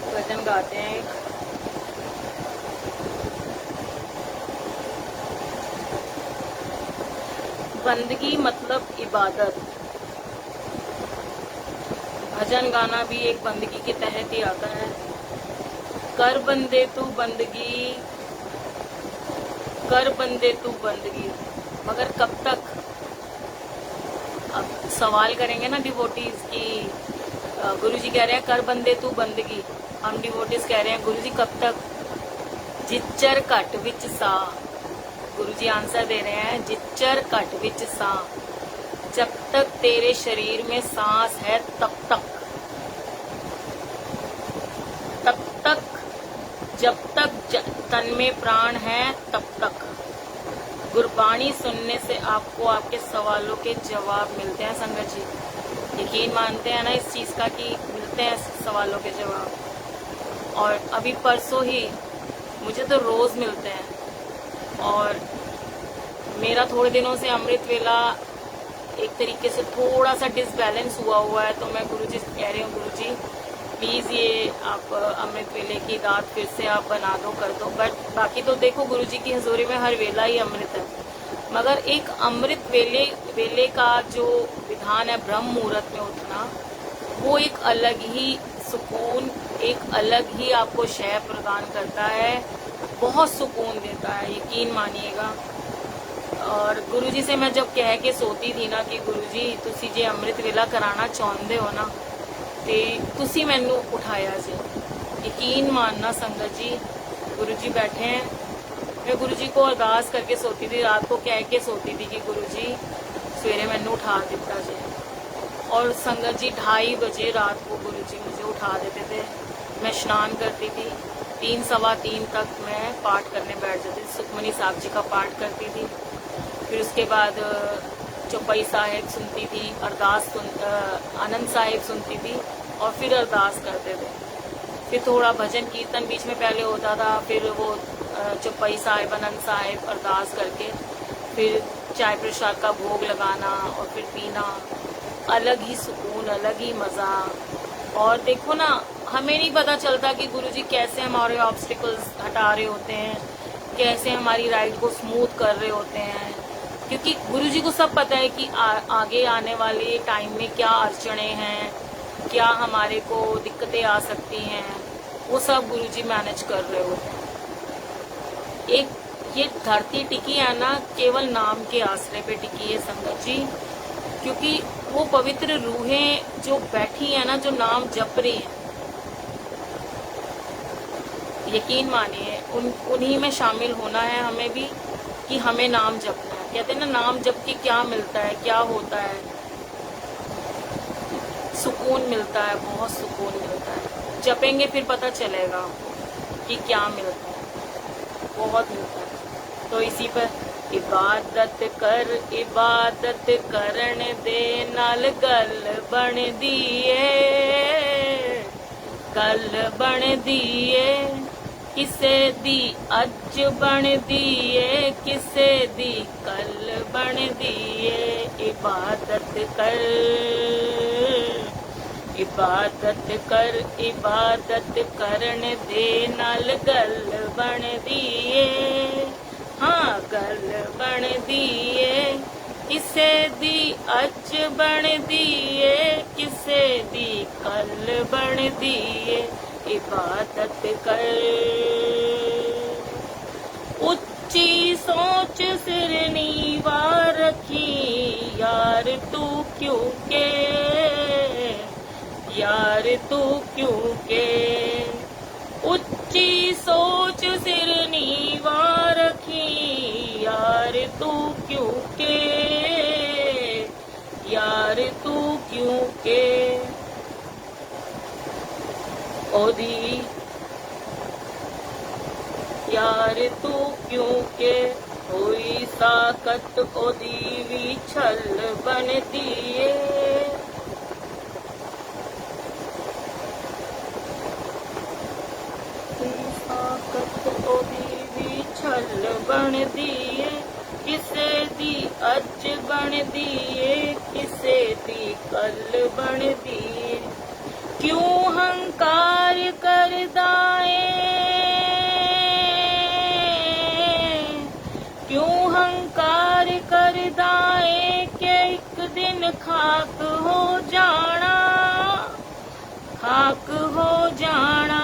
भजन गाते हैं एक। बंदगी मतलब इबादत। भजन गाना भी एक बंदगी के तहत ही आता है। कर बंदे तू बंदगी, कर बंदे तू बंदगी, मगर कब तक? अब सवाल करेंगे ना डिवोटीज की, गुरु जी कह रहे हैं कर बंदे तू बंदगी, हम डिवोटीज कह रहे हैं गुरु जी कब तक? जिच्चर घट विच सा, गुरु जी आंसर दे रहे हैं जिच्चर घट विच सा, जब तक तेरे शरीर में सांस है तब तक, तब तक, जब तक तन में प्राण है तब तक। गुरबाणी सुनने से आपको आपके सवालों के जवाब मिलते हैं संगत जी। यकीन मानते हैं ना इस चीज का कि मिलते हैं सवालों के जवाब। और अभी परसों ही मुझे तो रोज मिलते हैं। और मेरा थोड़े दिनों से अमृत वेला एक तरीके से थोड़ा सा डिसबैलेंस हुआ है, तो मैं गुरुजी से कह रही हूँ गुरु जी प्लीज ये आप अमृत वेले की रात फिर से आप बना दो, कर दो। बट बाकी तो देखो गुरु जी की हजूरी में हर वेला ही अमृत है, मगर एक अमृत वेले का जो विधान है ब्रह्म मुहूर्त में उठना, वो एक अलग ही सुकून, एक अलग ही आपको शय प्रदान करता है, बहुत सुकून देता है, यकीन मानिएगा। और गुरुजी से मैं जब कह के सोती थी ना कि गुरुजी तुसी जे अमृत वेला कराना चाहते हो ना ते तुसी मैनू उठाया जी। यकीन मानना संगत जी, गुरुजी बैठे हैं, मैं गुरुजी को अरदास करके सोती थी, रात को कह के सोती थी कि गुरुजी सवेरे मैनू उठा दिता जी। और संगत जी 2:30 बजे रात को गुरुजी मुझे उठा देते थे। मैं स्नान करती थी, 3 सवा 3 तक मैं पाठ करने बैठ जाती थी, सुखमनी साहब जी का पाठ करती थी। फिर उसके बाद चौपाई साहिब सुनती थी, आनंद साहिब सुनती थी और फिर अरदास करते थे। फिर थोड़ा भजन कीर्तन बीच में पहले होता था, फिर वो चौपाई साहिब, आनंद साहिब, अरदास करके फिर चाय प्रसाद का भोग लगाना और फिर पीना, अलग ही सुकून, अलग ही मज़ा। और देखो ना, हमें नहीं पता चलता कि गुरुजी कैसे हमारे ऑब्स्टिकल्स हटा रहे होते हैं, कैसे हमारी राइड को स्मूथ कर रहे होते हैं, क्योंकि गुरुजी को सब पता है कि आगे आने वाले टाइम में क्या अड़चने हैं, क्या हमारे को दिक्कतें आ सकती हैं, वो सब गुरुजी मैनेज कर रहे होते हैं। एक ये धरती टिकी है ना, केवल नाम के आश्रय पे टिकी है संगत जी, क्योंकि वो पवित्र रूहें जो बैठी है ना, जो नाम जप रही हैं, यकीन मानिए उन्हीं में शामिल होना है हमें भी, कि हमें नाम जपना है। कहते हैं ना, नाम जप के क्या मिलता है, क्या होता है, सुकून मिलता है, बहुत सुकून मिलता है। जपेंगे फिर पता चलेगा कि क्या मिलता है, बहुत मिलता है। तो इसी पर इबादत करन दे नाल गल बन दिए, गल बन दिए, किसे दी अज अज बनदी ए किसे दी कल बनदी ए। इबादत कर इबादत कर इबादत करन दे नाल गल बनदी ए। हाँ गल बनदी ए किसे दी अज बनदी ए किसे दी कल बनदी ए। इबादत कर उच्ची सोच सिर नीवा रखी यार तू क्यों के यार तू क्यों के। उच्ची सोच सिर नीवा रखी यार तू क्यों के यार तू क्यों के। ओदी यार तू क्यों के होई साकत ओदी भी छल बनदी ए। साकत ओदी भी छल बनदी ए किसे दी अज बनदी ए किसे दी कल बनदी ए। क्यों हंकार करदा ए क्यों हंकार करदा ए कि एक दिन खाक हो जाना खाक हो जाना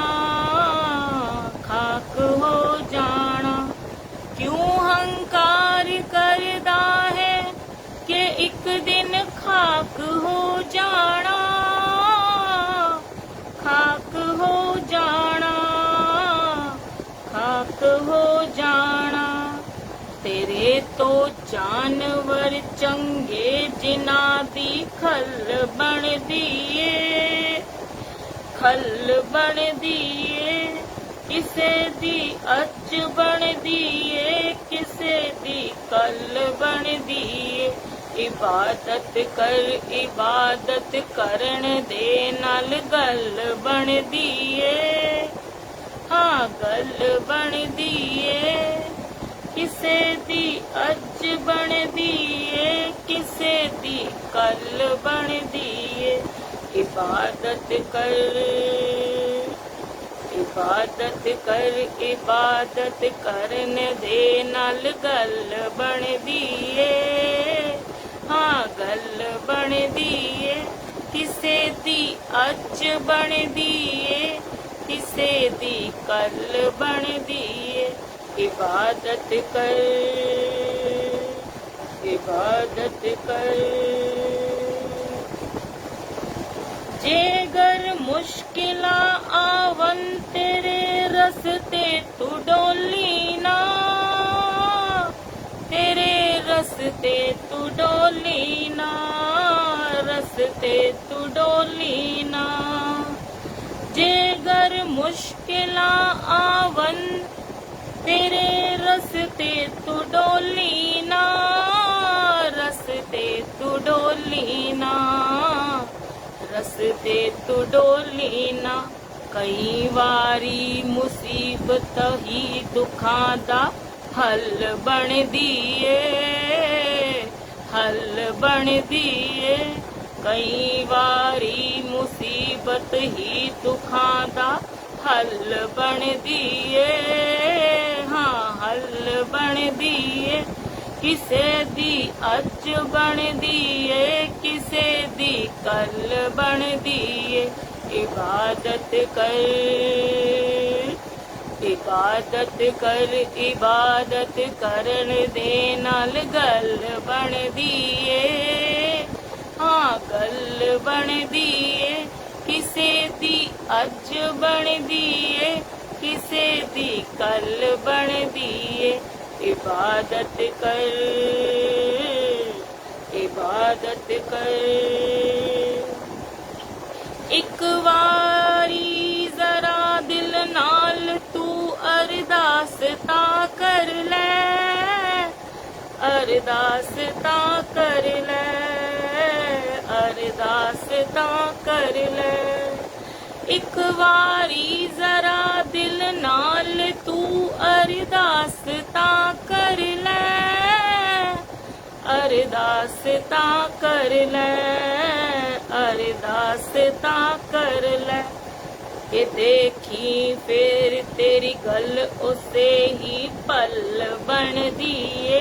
खाक हो जाना। क्यों हंकार करदा है कि एक दिन खाक हो जाना खाक हो जाना खाक हो जाना। तेरे तो जानवर चंगे जिना दी खल बनदी ए खल बनदी ए किसे दी अज बनदी ए किसे दी कल बनदी ए। इबादत करन दे नाल गल बनदी ए। हाँ गल बनदी ए किसे दी अज बनदी ए किसे दी कल बनदी ए। इबादत इबादत करन दे नाल गल बनदी ए। हाँ गल बनदी ए किसे दी अज बनदी ए किसे दी कल बनदी ए। इबादत कर जेगर मुश्किला आवन तेरे रस्ते तू डोली ना तेरे रस्ते तू डोली ना रस्ते तू डोली ना। जेगर मुश्किला आवन तेरे रस्ते तू डोली ना रस्ते तू डोली ना रस्ते तू डोली ना। कई वारी मुसीबत ही दुखां दा हल बनदी ए हल बनदी ए। कई वारी मुसीबत ही दुखां दा हल बनदी ए। हाँ हल बनदी ए किसे दी अज बनदी ए किसे दी कल बनदी ए। इबादत करन दे नाल गल बनदी ए। हाँ गल बनदी ए किसे दी अज बनदी ए किसे दी कल बनदी ए। इबादत कर एक वारी जरा दिल नाल तू अरदास ता कर ले अरदास ता कर ले अरदास ता कर ले। एक वारी जरा दिल नाल तू अरदास तां कर लै, अरदास तां कर लै, अरदास तां कर लै। के देखी फिर तेरी गल उसे ही पल बन दिए,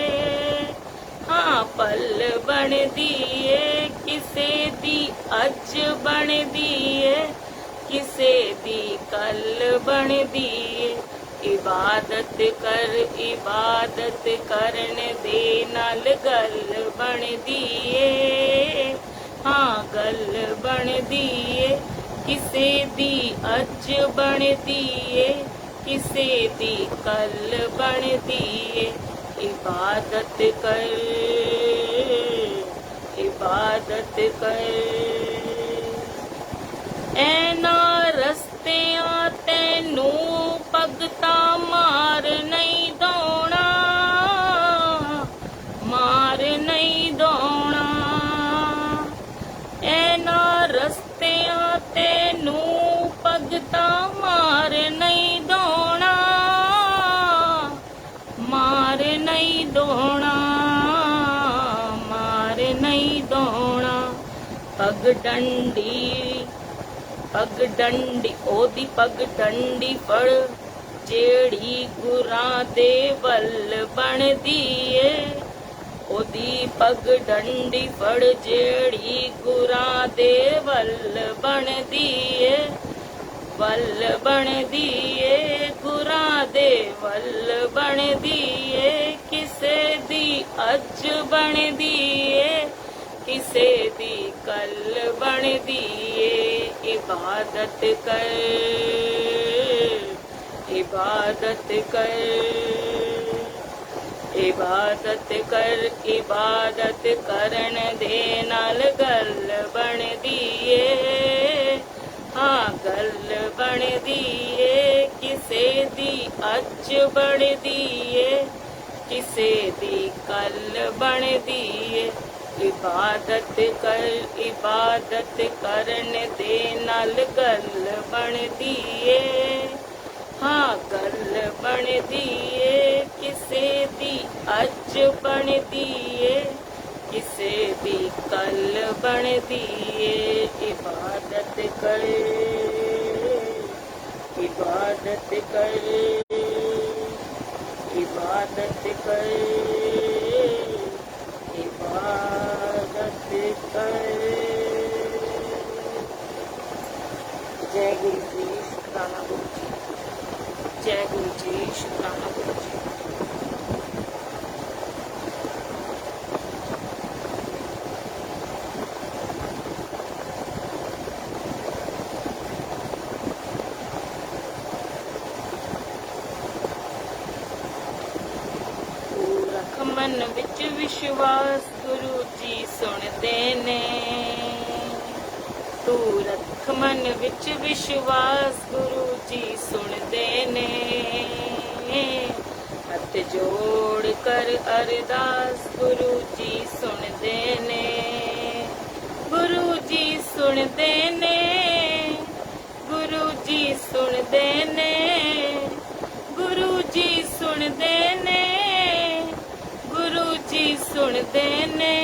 हाँ पल बन दिए। किसे दी अज बन दिए, किसे दी कल बन दिए। इबादत कर, इबादत करन दे नाल गल बन दिए, हाँ गल बन दिए। किसे दी अज बन दिए, किसे दी कल बन दिए। इबादत कर, इबादत कर। ऐना रस्तियां तैनू भगता मार नहीं दौना, मार नहीं दौना। ऐना रस्तियां तैनू भगता मार नहीं दौना, मार नहीं दौना, मार नहीं दौना। पग डंडी, पग डंडी ओदी पग डंडी फड़, जेड़ी गुरां दे वल बन दिए। ओदी पग डंडी फड़, जेड़ी गुरां दे वल बन दिए, वल बन दिए। गुरां दे वल बन दिए। किसे दी अज बन दिए, किसे दी कल बन दिए। इबादत कर, इबादत कर, इबादत कर। इबादत करन दे नाल गल बन दिए, हाँ गल बन दिए। किसे दी अज बन दिए, किसे दी कल बन दिए। इबादत कर, इबादत करन दे नाल गल बन दिए, हाँ गल बन दिए। किसे दी अज बन दिए, किसे दी कल बन दिए। इबादत कर, इबादत कर, इबादत कर, इबादत कर। जय गुरु जी, शुकराना गुरु जी। जय गुरु जी, शुकराना गुरु जी। रख मन विच विश्वास, गुरु जी सुनदे ने। तू रख मन विच विश्वास, गुरु जी सुनदे ने। हथ जोड़ कर अरदास, गुरु जी सुनदे ने। गुरु जी सुनदे ने, गुरु जी सुनदे ने। गुरु जी सुनदे ने, गुरु जी सुनदे ने।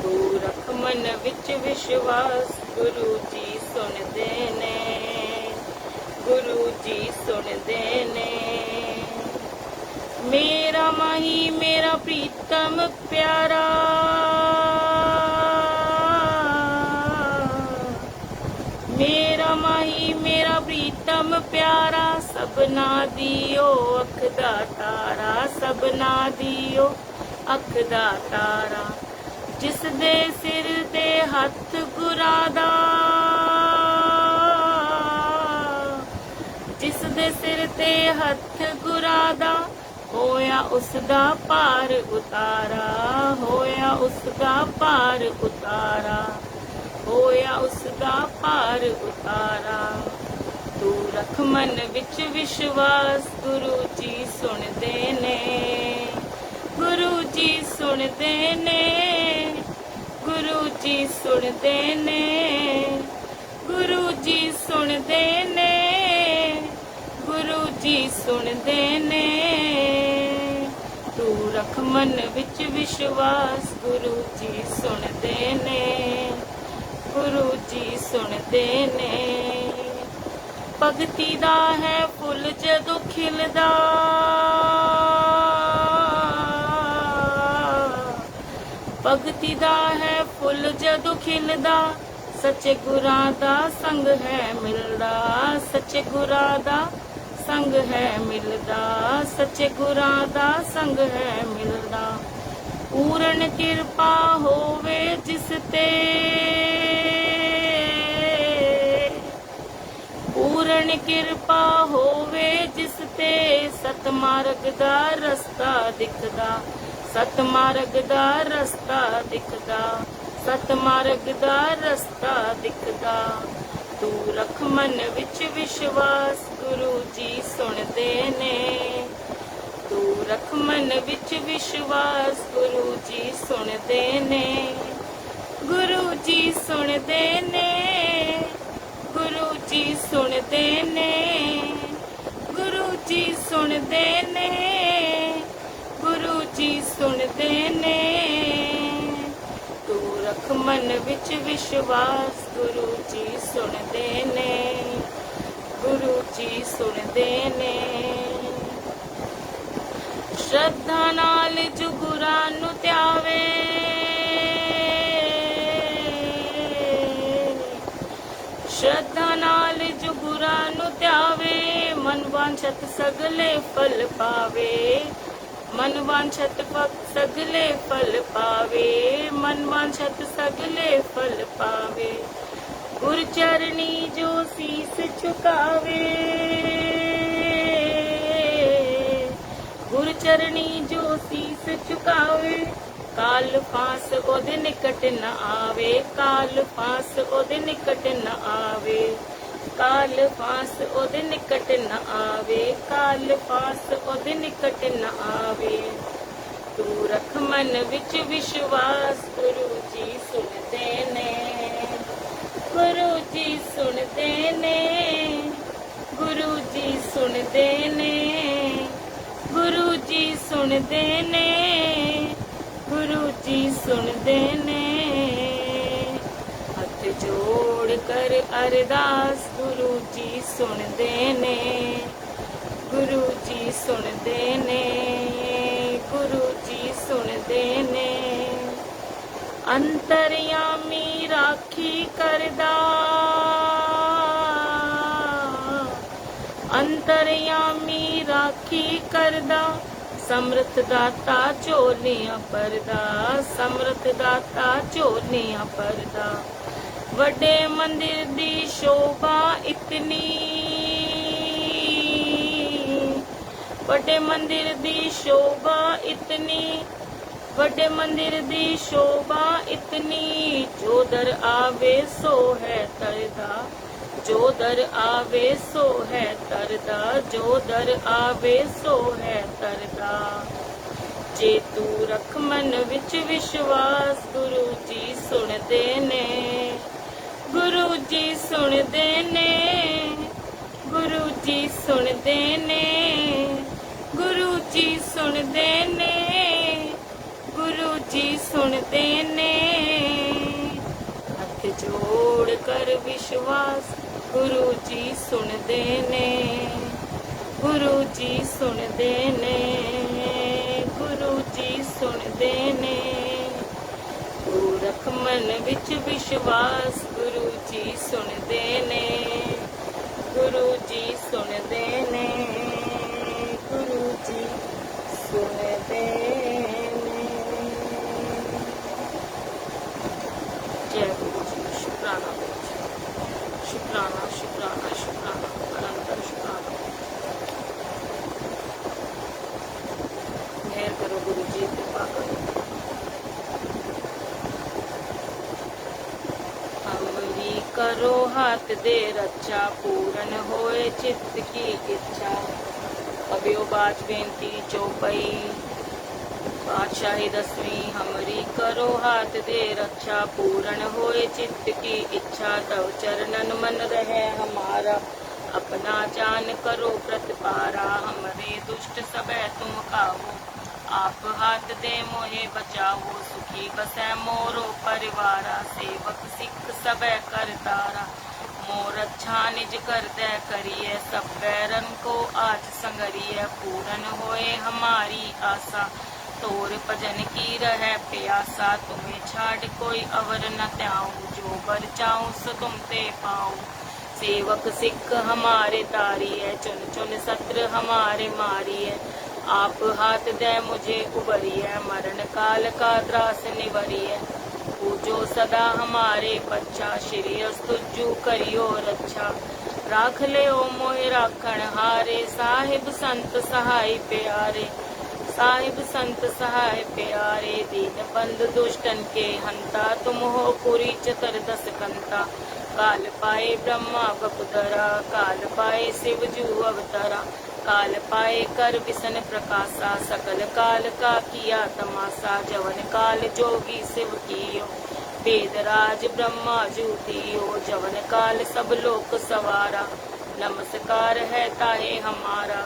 तू रख मन विच विश्वास, गुरु जी सुनदे ने। गुरु जी सुनदे ने। मेरा माही मेरा प्रीतम प्यारा, मेरा माही मेरा प्रीतम प्यारा। सबना दियो अख दा तारा, सबना दियो अख दा तारा। जिस दे सिर ते हथ गुरा दा, जिस दे सिर ते हथ गुरा दा। होया उसदा पार उतारा, होया उसदा पार उतारा। होया उसदा पार उतारा। तू रख मन विच विश्वास, गुरु जी सुनदे ने। गुरु जी सुनदे ने, गुरु जी सुनदे ने। गुरु जी सुनदे ने, गुरु जी सुनदे ने। तू रख मन विच विश्वास, गुरु जी सुनदे ने, गुरु जी सुनदे ने। भगती दा है फुल जदों खिलदा, भगती दा है फुल जदों खिलदा, सच्चे गुरां दा संग है मिलदा, सच्चे गुरां दा संग है मिलदा, सच्चे गुरां दा संग है मिलदा। पूर्ण किरपा होवे जिस ते, पूर्ण किरपा होवे जिस ते, सतमार्ग दा रस्ता दिखदा, सतमार्ग दा रस्ता दिखदा, सतमार्ग दा रस्ता दिखदा। तू रख मन विच विश्वास, गुरु जी सुनदे ने। तू रख मन विच विश्वास, गुरु जी सुनदे ने, गुरु जी सुनदे ने, गुरु जी सुनदे ने, गुरु जी सुनदे ने, गुरु जी सुनदे ने। तू रख मन विच विश्वास, गुरु जी सुनदे ने, गुरु जी सुनदे ने। श्रद्धा नाल जो गुरां नूं ध्यावे, श्रद्धा नाल जो गुरां नूं ध्यावे, मन वांछत सगले फल पावे, मन वांछत सगले फल पावे, मन वांछत सगले फल पावे। गुर चरणी जो शीस झुकावे, गुर चरणी जो शीस झुकावे, काल फांस ओदे निकट न आवे, काल फांस ओदे निकट न आवे, काल फांस ओदे निकट न आवे, काल फांस ओदे निकट न आवे। तू रख मन विच विश्वास, गुरु जी सुनदे ने, गुरु जी सुनदे ने, गुरु जी सुनदे ने, गुरु जी सुनदे ने, गुरु जी सुनदे ने। हथ जोड़ कर अरदास, गुरु जी सुनदे ने, गुरु जी सुनदे ने, गुरु जी सुनदे ने। अंतरयामी राखी करदा, अंतरयामी राखी करदा, समर्थ दाता झोलियां भरदा, समर्थ दाता झोलियां भरदा। वड्डे मंदिर दी शोभा इतनी, वड्डे मंदिर दी शोभा इतनी, वड्डे मंदिर दी शोभा इतनी, जो दर आवे सो है तरदा, जो दर आवे सो है तरदा, जो दर आवे सो है तरदा। जे तू रख मन विच विश्वास, गुरु जी सुनदे ने, गुरु जी सुनदे ने, गुरु जी सुनदे ने, गुरु जी सुनदे ने, गुरु जी सुनदे ने। हथ जोड़ कर विश्वास, गुरु जी सुनदे ने, गुरु जी सुनदे ने, गुरु जी सुनदे ने। तू रख मन विच विश्वास, गुरु जी सुनदे ने, गुरु जी सुनदे ने, गुरु जी सुनदे ने। जय गुरु जी। शुक्राना गुरु जी, शुक्राना शुक्राना शुक्राना अनंतर शुक्राना। मेहर करो गुरु जी, कृपा करो। हमरी करो हाथ दे रक्षा, पूर्ण होए चित्त की इच्छा। अबियो बाज बेनती चौपई, बादशाही 10वीं हमरी करो हाथ दे रक्षा, पूर्ण होए चित्त की इच्छा, तव चरणन मन रहे हमारा, अपना जान करो प्रतिपारा, हमरे दुष्ट सबे तुम काहो, आप हाथ दे मोहे बचाओ, सुखी बसै मोरो परिवारा, सेवक सिख सबे करतारा, मोर अच्छा निज कर दे करिए, सब बैरन को आज संगरिए, पूर्ण होए हमारी आशा, तोर भजन की रहे प्यासा, तुम्हें छाड़ कोई अवर न त्याऊं, जो बर चाऊं सो तुम ते पाऊं, सेवक सिख हमारे तारी है, चुन चुन सत्र हमारे मारी है, आप हाथ दे मुझे उबरिए, मरण काल का त्रास निवरिए, पूजो सदा हमारे बच्चा, श्री अस्तुजु करियो रक्षा, राख ले ओ मोहि राखण हारे, साहिब संत सहाय प्यारे, साहिब संत सहाय प्यारे, दीन बंधु दुष्टन के हंता, तुम हो पुरी चतुर्दश कंता, काल पाए ब्रह्मा बपुधरा, काल पाए शिव जू अवतरा, काल पाए कर विसन प्रकाशा, सकल काल का किया तमाशा, जवन काल जोगी शिव कियो, वेदराज ब्रह्मा जूतियो, जवन काल सब लोक सवारा, नमस्कार है ताहे हमारा,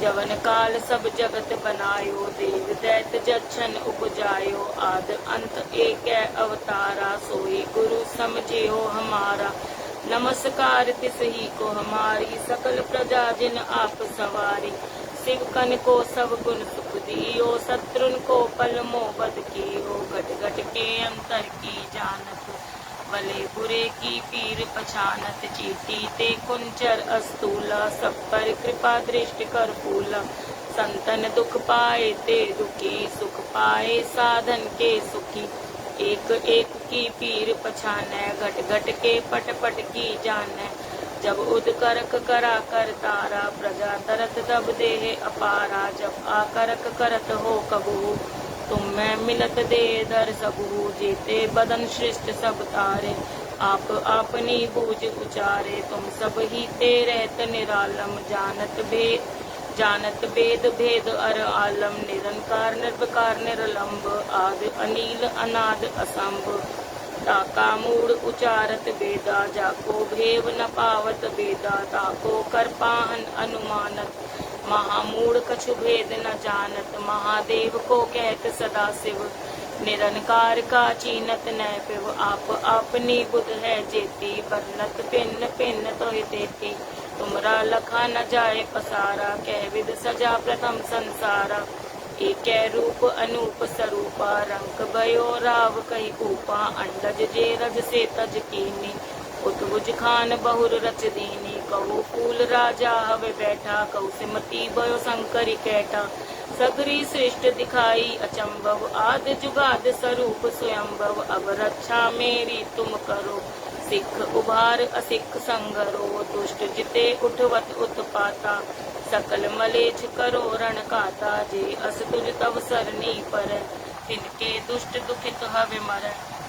जवन काल सब जगत बनायो, देव दैत जच्छन उपजायो, आद अंत एक अवतारा, सोई गुरु समझियो हमारा, नमस्कार तिस ही को हमारी, सकल प्रजा जिन आप सवारी, शिव कन को सब गुण सुख दियो, शत्रुन को पल मोबद कियो, घट घट के अंतर की जानत, भले बुरे की पीर पछानत, चीटी ते कुंचर अस्तूला, सब पर कृपा दृष्टि कर फूला, संतन दुख पाए ते दुखी, सुख पाए साधन के सुखी, एक एक की पीर पछाने, घट घट के पट पट की जाने, जब उद करक करा कर तारा, प्रजा तरत तब देह अपारा, जब आकरक करत हो कबू, तुम मैं मिलत दे दर सबू, जेते बदन सृष्ट सब तारे, आप अपनी बूझ उचारे, तुम सब ही तेरे निरालम, जानत वेद भेद अर आलम, निरंकार निर्विकार निरलंब, आद अनील अनाद असंभ, ताका मूड उचारत वेदा, जाको भेव न पावत वेदा, ताको कर पाहन अनुमानत, महामूढ़ कछु भेद न जानत, महादेव को कहत सदा शिव, निरंकार का चीनत न पिव, आप अपनी बुध है जेती, बरनत पिन्न पिन्न तोहि तेती, तुमरा लखा न जाए पसारा, कह विद सजा प्रथम संसारा, एक रूप अनूप स्वरूपा, रंग भयो राव कही कूपा, अंडज जे रज से तज कीनी, उत्बुज खान बहुर रच दीनी, कहू फूल राजा हवे बैठा, कहू सिमती भयो शंकरी कैठा, सगरी सृष्ट दिखाई अचंभव, आद जुगाद स्वरूप स्वयंभव, अब रक्षा मेरी तुम करो, सिख उभार असिख संगरो, दुष्ट जिते उठवत उत्पाता, सकल मलेच्छ करो रण काता, जे अस तुझ तव सरनी पर, तिनके दुष्ट दुखित हवे मर,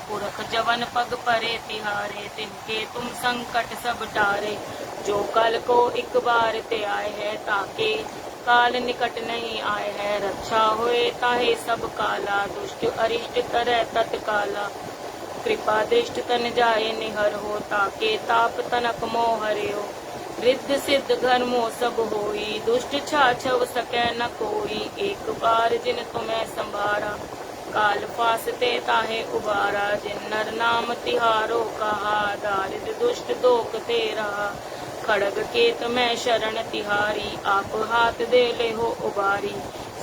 पुरख जवन पग परे तिहारे, तिनके तुम संकट सब टारे, जो कल को एक बार ते आए है, ताके काल निकट नहीं आए है, रक्षा होए ताहे सब काला, दुष्ट अरिष्ट तरह तत्काला, कृपा दृष्ट तन जाए निहर हो, ताके ताप तनक मोह हरियो, रिद्ध सिद्ध घर मोह सब होई, दुष्ट छाछव सकै न कोई, एक बार जिन तुम्हें संभारा, काल फासते ताहे उबारा, जिन नर नाम तिहारो कहा, दारिद दुष्ट दोक ते रहा, खड़ग केत में शरण तिहारी, आप हाथ दे ले हो उबारी,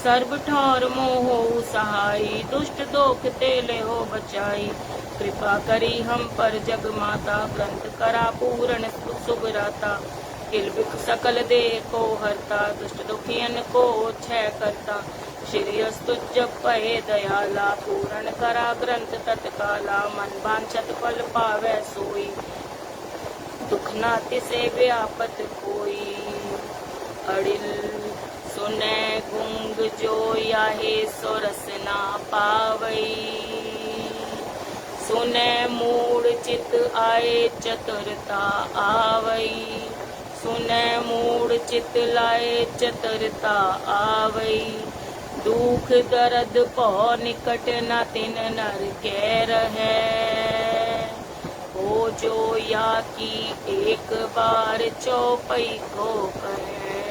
सर्व ठौर मोह सहाई, दुष्ट दोख ते ले हो बचाई, कृपा करी हम पर जग माता, ग्रंथ करा पूर्ण सुगराता, किलबिख सकल देह को हरता, दुष्ट दुखियन को क्षय करता, श्री अस्तु जप पहे दयाला, पूर्ण करा ग्रंथ तत्काला, मन वांछत फल पावै सोई, दुख नाति से व्यापत कोई, अड़िल सुनै गुंग जो याहे सो रस ना पावई, सुनै मूढ़ चित आए चतुरता आवई, सुनै मूढ़ चित लाए चतुरता आवई, दुख दर्द पौ निकट न तिन नर कै रहे। हो जो या की एक बार चौपई को कहे।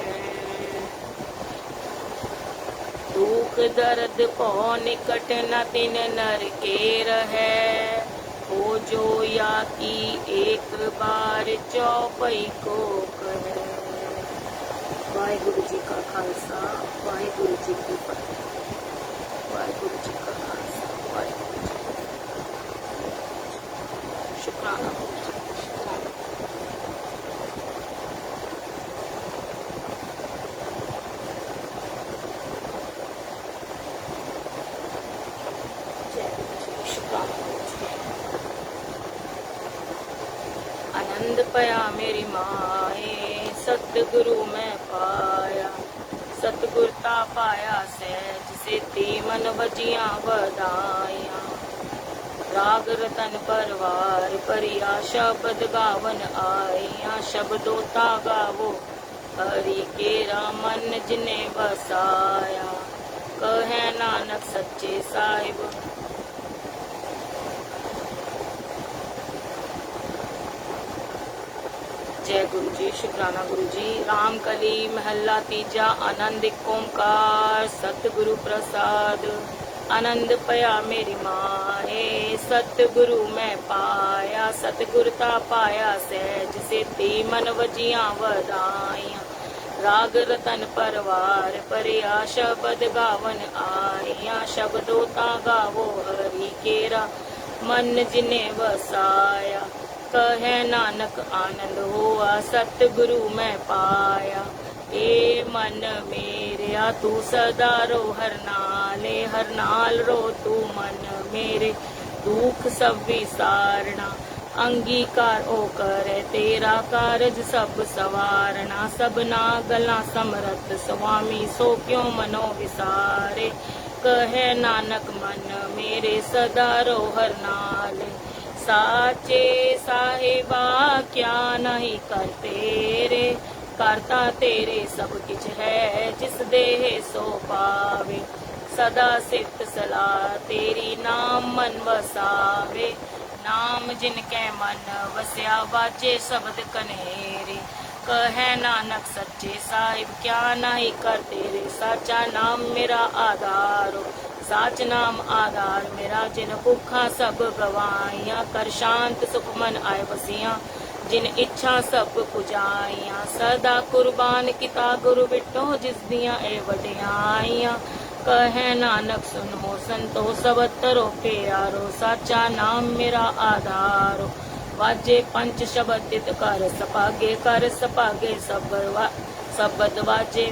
दुख दर्द पौ निकट न तिन नर के रहे। हो जो या की एक बार चौपई को कहे। वाहिगुरु जी का खालसा वाहिगुरु जी की फतेह। वाहिगुरु जी का खालसा वाहिगुरु जी की फतेह। शुक्राना शुक्राना। जय गुरु जी शुक्राना गुरु जी। आनंद पया मेरी माए सतगुरु मैं पाया। सतगुरता पाया सहज से ते मन वजिया वदाया। राग रतन परवार परिया शब्द गावन आया। शब्दोता गावो हरि केरा मन जिने बसाया। कहे नानक सच्चे साहिब जय गुरु जी शुक्राना गुरु जी। राम कली महला तीजा आनंद एक ओंकार सतगुरु प्रसाद। आनंद पया मेरी माए सतगुरु मैं पाया। सतगुरता पाया सहज से ते मन वजिया वदाइया। राग रतन परवार परिया शब्द गावन आइया। शब्दोता गावो हरि केरा मन जिने वसाया। कहे नानक आनंद हुआ सतगुरु मैं पाया। ए मन मेरे तू सदा रो हर नाल रो तू मन मेरे। दुख सब विसारना अंगीकार ओ करे। तेरा कारज सब सवारना। सबना गला समरथ स्वामी सो क्यों मनो विसारे। कहे नानक मन मेरे सदा रो हर नाल। साचे साहिबा क्या नहीं कर तेरे। करता तेरे सब किछ है जिस देह सो पावे। सदा सित सलाह तेरी नाम मन वसावे। नाम जिनके मन वस्या बाजे शब्द कनेरे। कहे नानक सच्चे साहिब क्या नहीं कर तेरे। साचा नाम मेरा आधारो साच नाम आधार मेरा। जिन भुखा सब गवाइया कर शांत सुख मन आय बसिया। जिन इच्छा सब पुजाइया सदा कुर्बान किता गुरु बिटो जिस दिया ए वडियाइया। कहे नानक सुनो संतो सबतरो प्यारो। साचा नाम मेरा आधारो वाजे पंच शब्द तित कर सपागे सबद वाजे।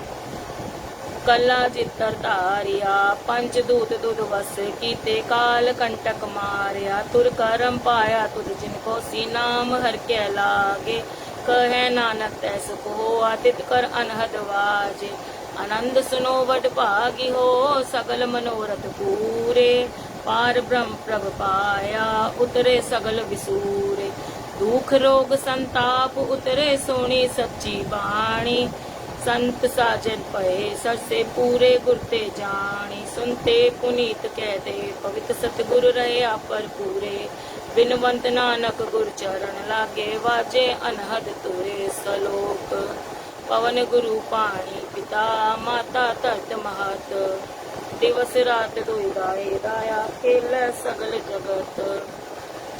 कला चित्तर धारिया पंच दूत दुध वस कीते। काल कंटक मारिया तुर करम पाया तुझ जिनको सी नाम हर के लागे। कहे नानक तैस को आतित कर अनहद वाजे। आनंद सुनो वड भागी हो सगल मनोरथ पूरे। पार ब्रह्म प्रभ पाया उतरे सगल विसूरे। दुख रोग संताप उतरे सोनी सच्ची बाणी। संत साजन पए सर से पूरे गुरते जानी। सुनते पुनीत कहते पवित्र सतगुरु रहे पर पूरे। बिनवंत नानक गुर चरण लागे वाजे अनहद तुरे। सलोक पवन गुरु पाणी पिता माता तत महत। दिवस रात दुई गाए दाया खेल सगल जगत।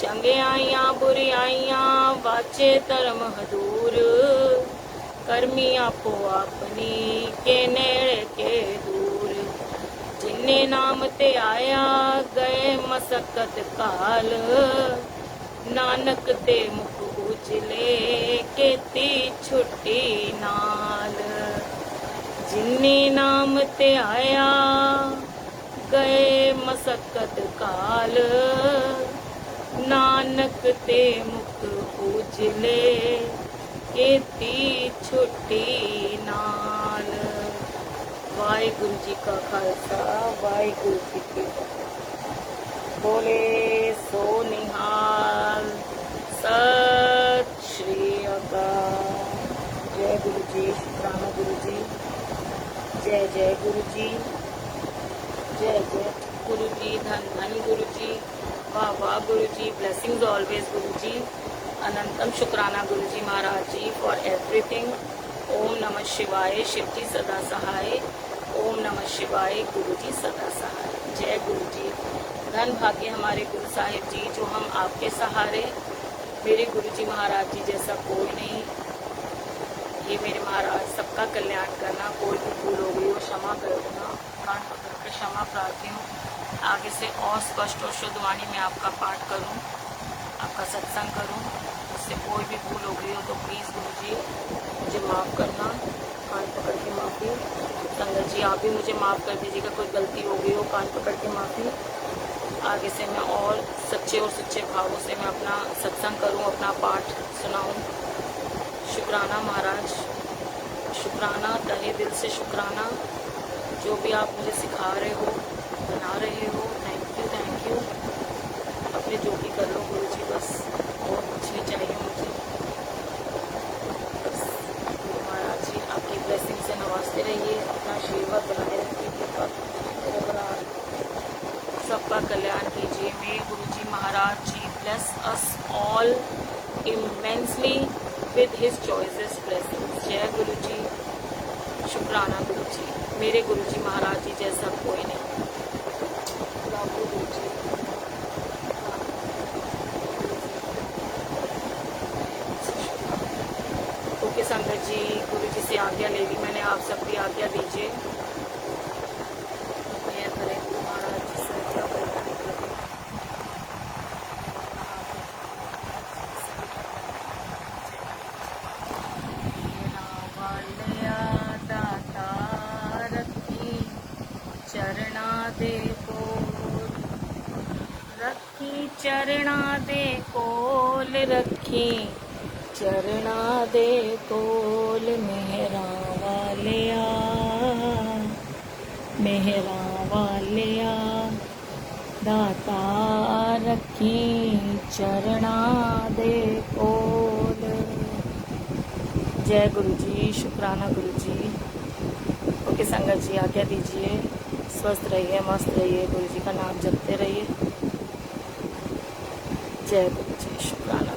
चंगियाइयां बुरियाइयां वाचे धर्म हदूर। करमी आपो अपनी के नेड़े के दूर। जिन्ने नाम ते आया गए मसकत काल। नानक ते मुख उजले केती छुट्टी नाल। जिन्ने नाम ते आया गए मसकत काल। नानक ते मुख उजले केती छुट्टी नाल। वाहिगुरु जी का खालसा वाहिगुरु जी की फतेह। बोले सो निहाल सत श्री अकाल। जय गुरु जी शुक्राना गुरु जी। जय जय गुरु जी। जय जय गुरु जी, धन धन गुरु जी, वाह वाह गुरु जी, ब्लेसिंग्स ऑलवेज गुरु जी, अनंतम शुक्राना गुरु जी महाराज जी फॉर एवरीथिंग। ओम नमः शिवाय, शिव जी सदा सहाय। ओम नमः शिवाय, गुरु जी सदा सहाय। जय गुरु जी, धन भाग्य हमारे गुरु साहिब जी, जो हम आपके सहारे। मेरे गुरु जी महाराज जी जैसा कोई नहीं। ये मेरे महाराज सबका कल्याण करना, कोई भी भूल हो गई हो क्षमा कर देना, कान पकड़ कर क्षमा प्रार्थी हूँ। आगे से और स्पष्ट और शुद्ध वाणी में आपका पाठ करूँ, आपका सत्संग करूँ। उससे कोई भी भूल हो गई हो तो प्लीज़ गुरु जी मुझे माफ़ करना, कान पकड़ के माफ़ी। संगत जी आप भी मुझे माफ़ कर दीजिएगा, कोई गलती हो गई हो, कान पकड़ के माफ़ी। आगे से मैं और सच्चे भावों से मैं अपना सत्संग करूं, अपना पाठ सुनाऊं। शुक्राना महाराज, शुक्राना, तहे दिल से शुक्राना। जो भी आप मुझे सिखा रहे हो, बना रहे हो, थैंक यू। अपने जो भी कर लो गुरु जी, बस और कुछ नहीं चाहिए मुझे। बस गुरु महाराज जी आपकी ब्लेसिंग से नवाजते रहिए, अपना आशीर्वाद बनाए रखिए, कृपा बरकरार, सबका कल्याण कीजिए। May Guru ji Maharaj ji bless us all immensely with his choices blessings. जय गुरु जी, शुक्राना गुरु जी, मेरे गुरु जी महाराज जी जैसा कोई नहीं। गुरु जी ओके संगत जी, गुरु जी से आज्ञा ले ली मैंने, आप सब भी आज्ञा दीजिए। महाराज जी से क्या चरणा दे कोल रखी, चरणा दे कोल रखी, चरणा दे कोल मेहरा वालिया, मेहरा वालिया, दाता रखी चरणा दे कोल। जय गुरु जी, शुक्राना गुरु जी। ओके संगत जी आज्ञा दीजिए, स्वस्थ रहिए, मस्त रहिए, गुरु जी का नाम जपते रहिए। जय गुरु जी, शुक्राना।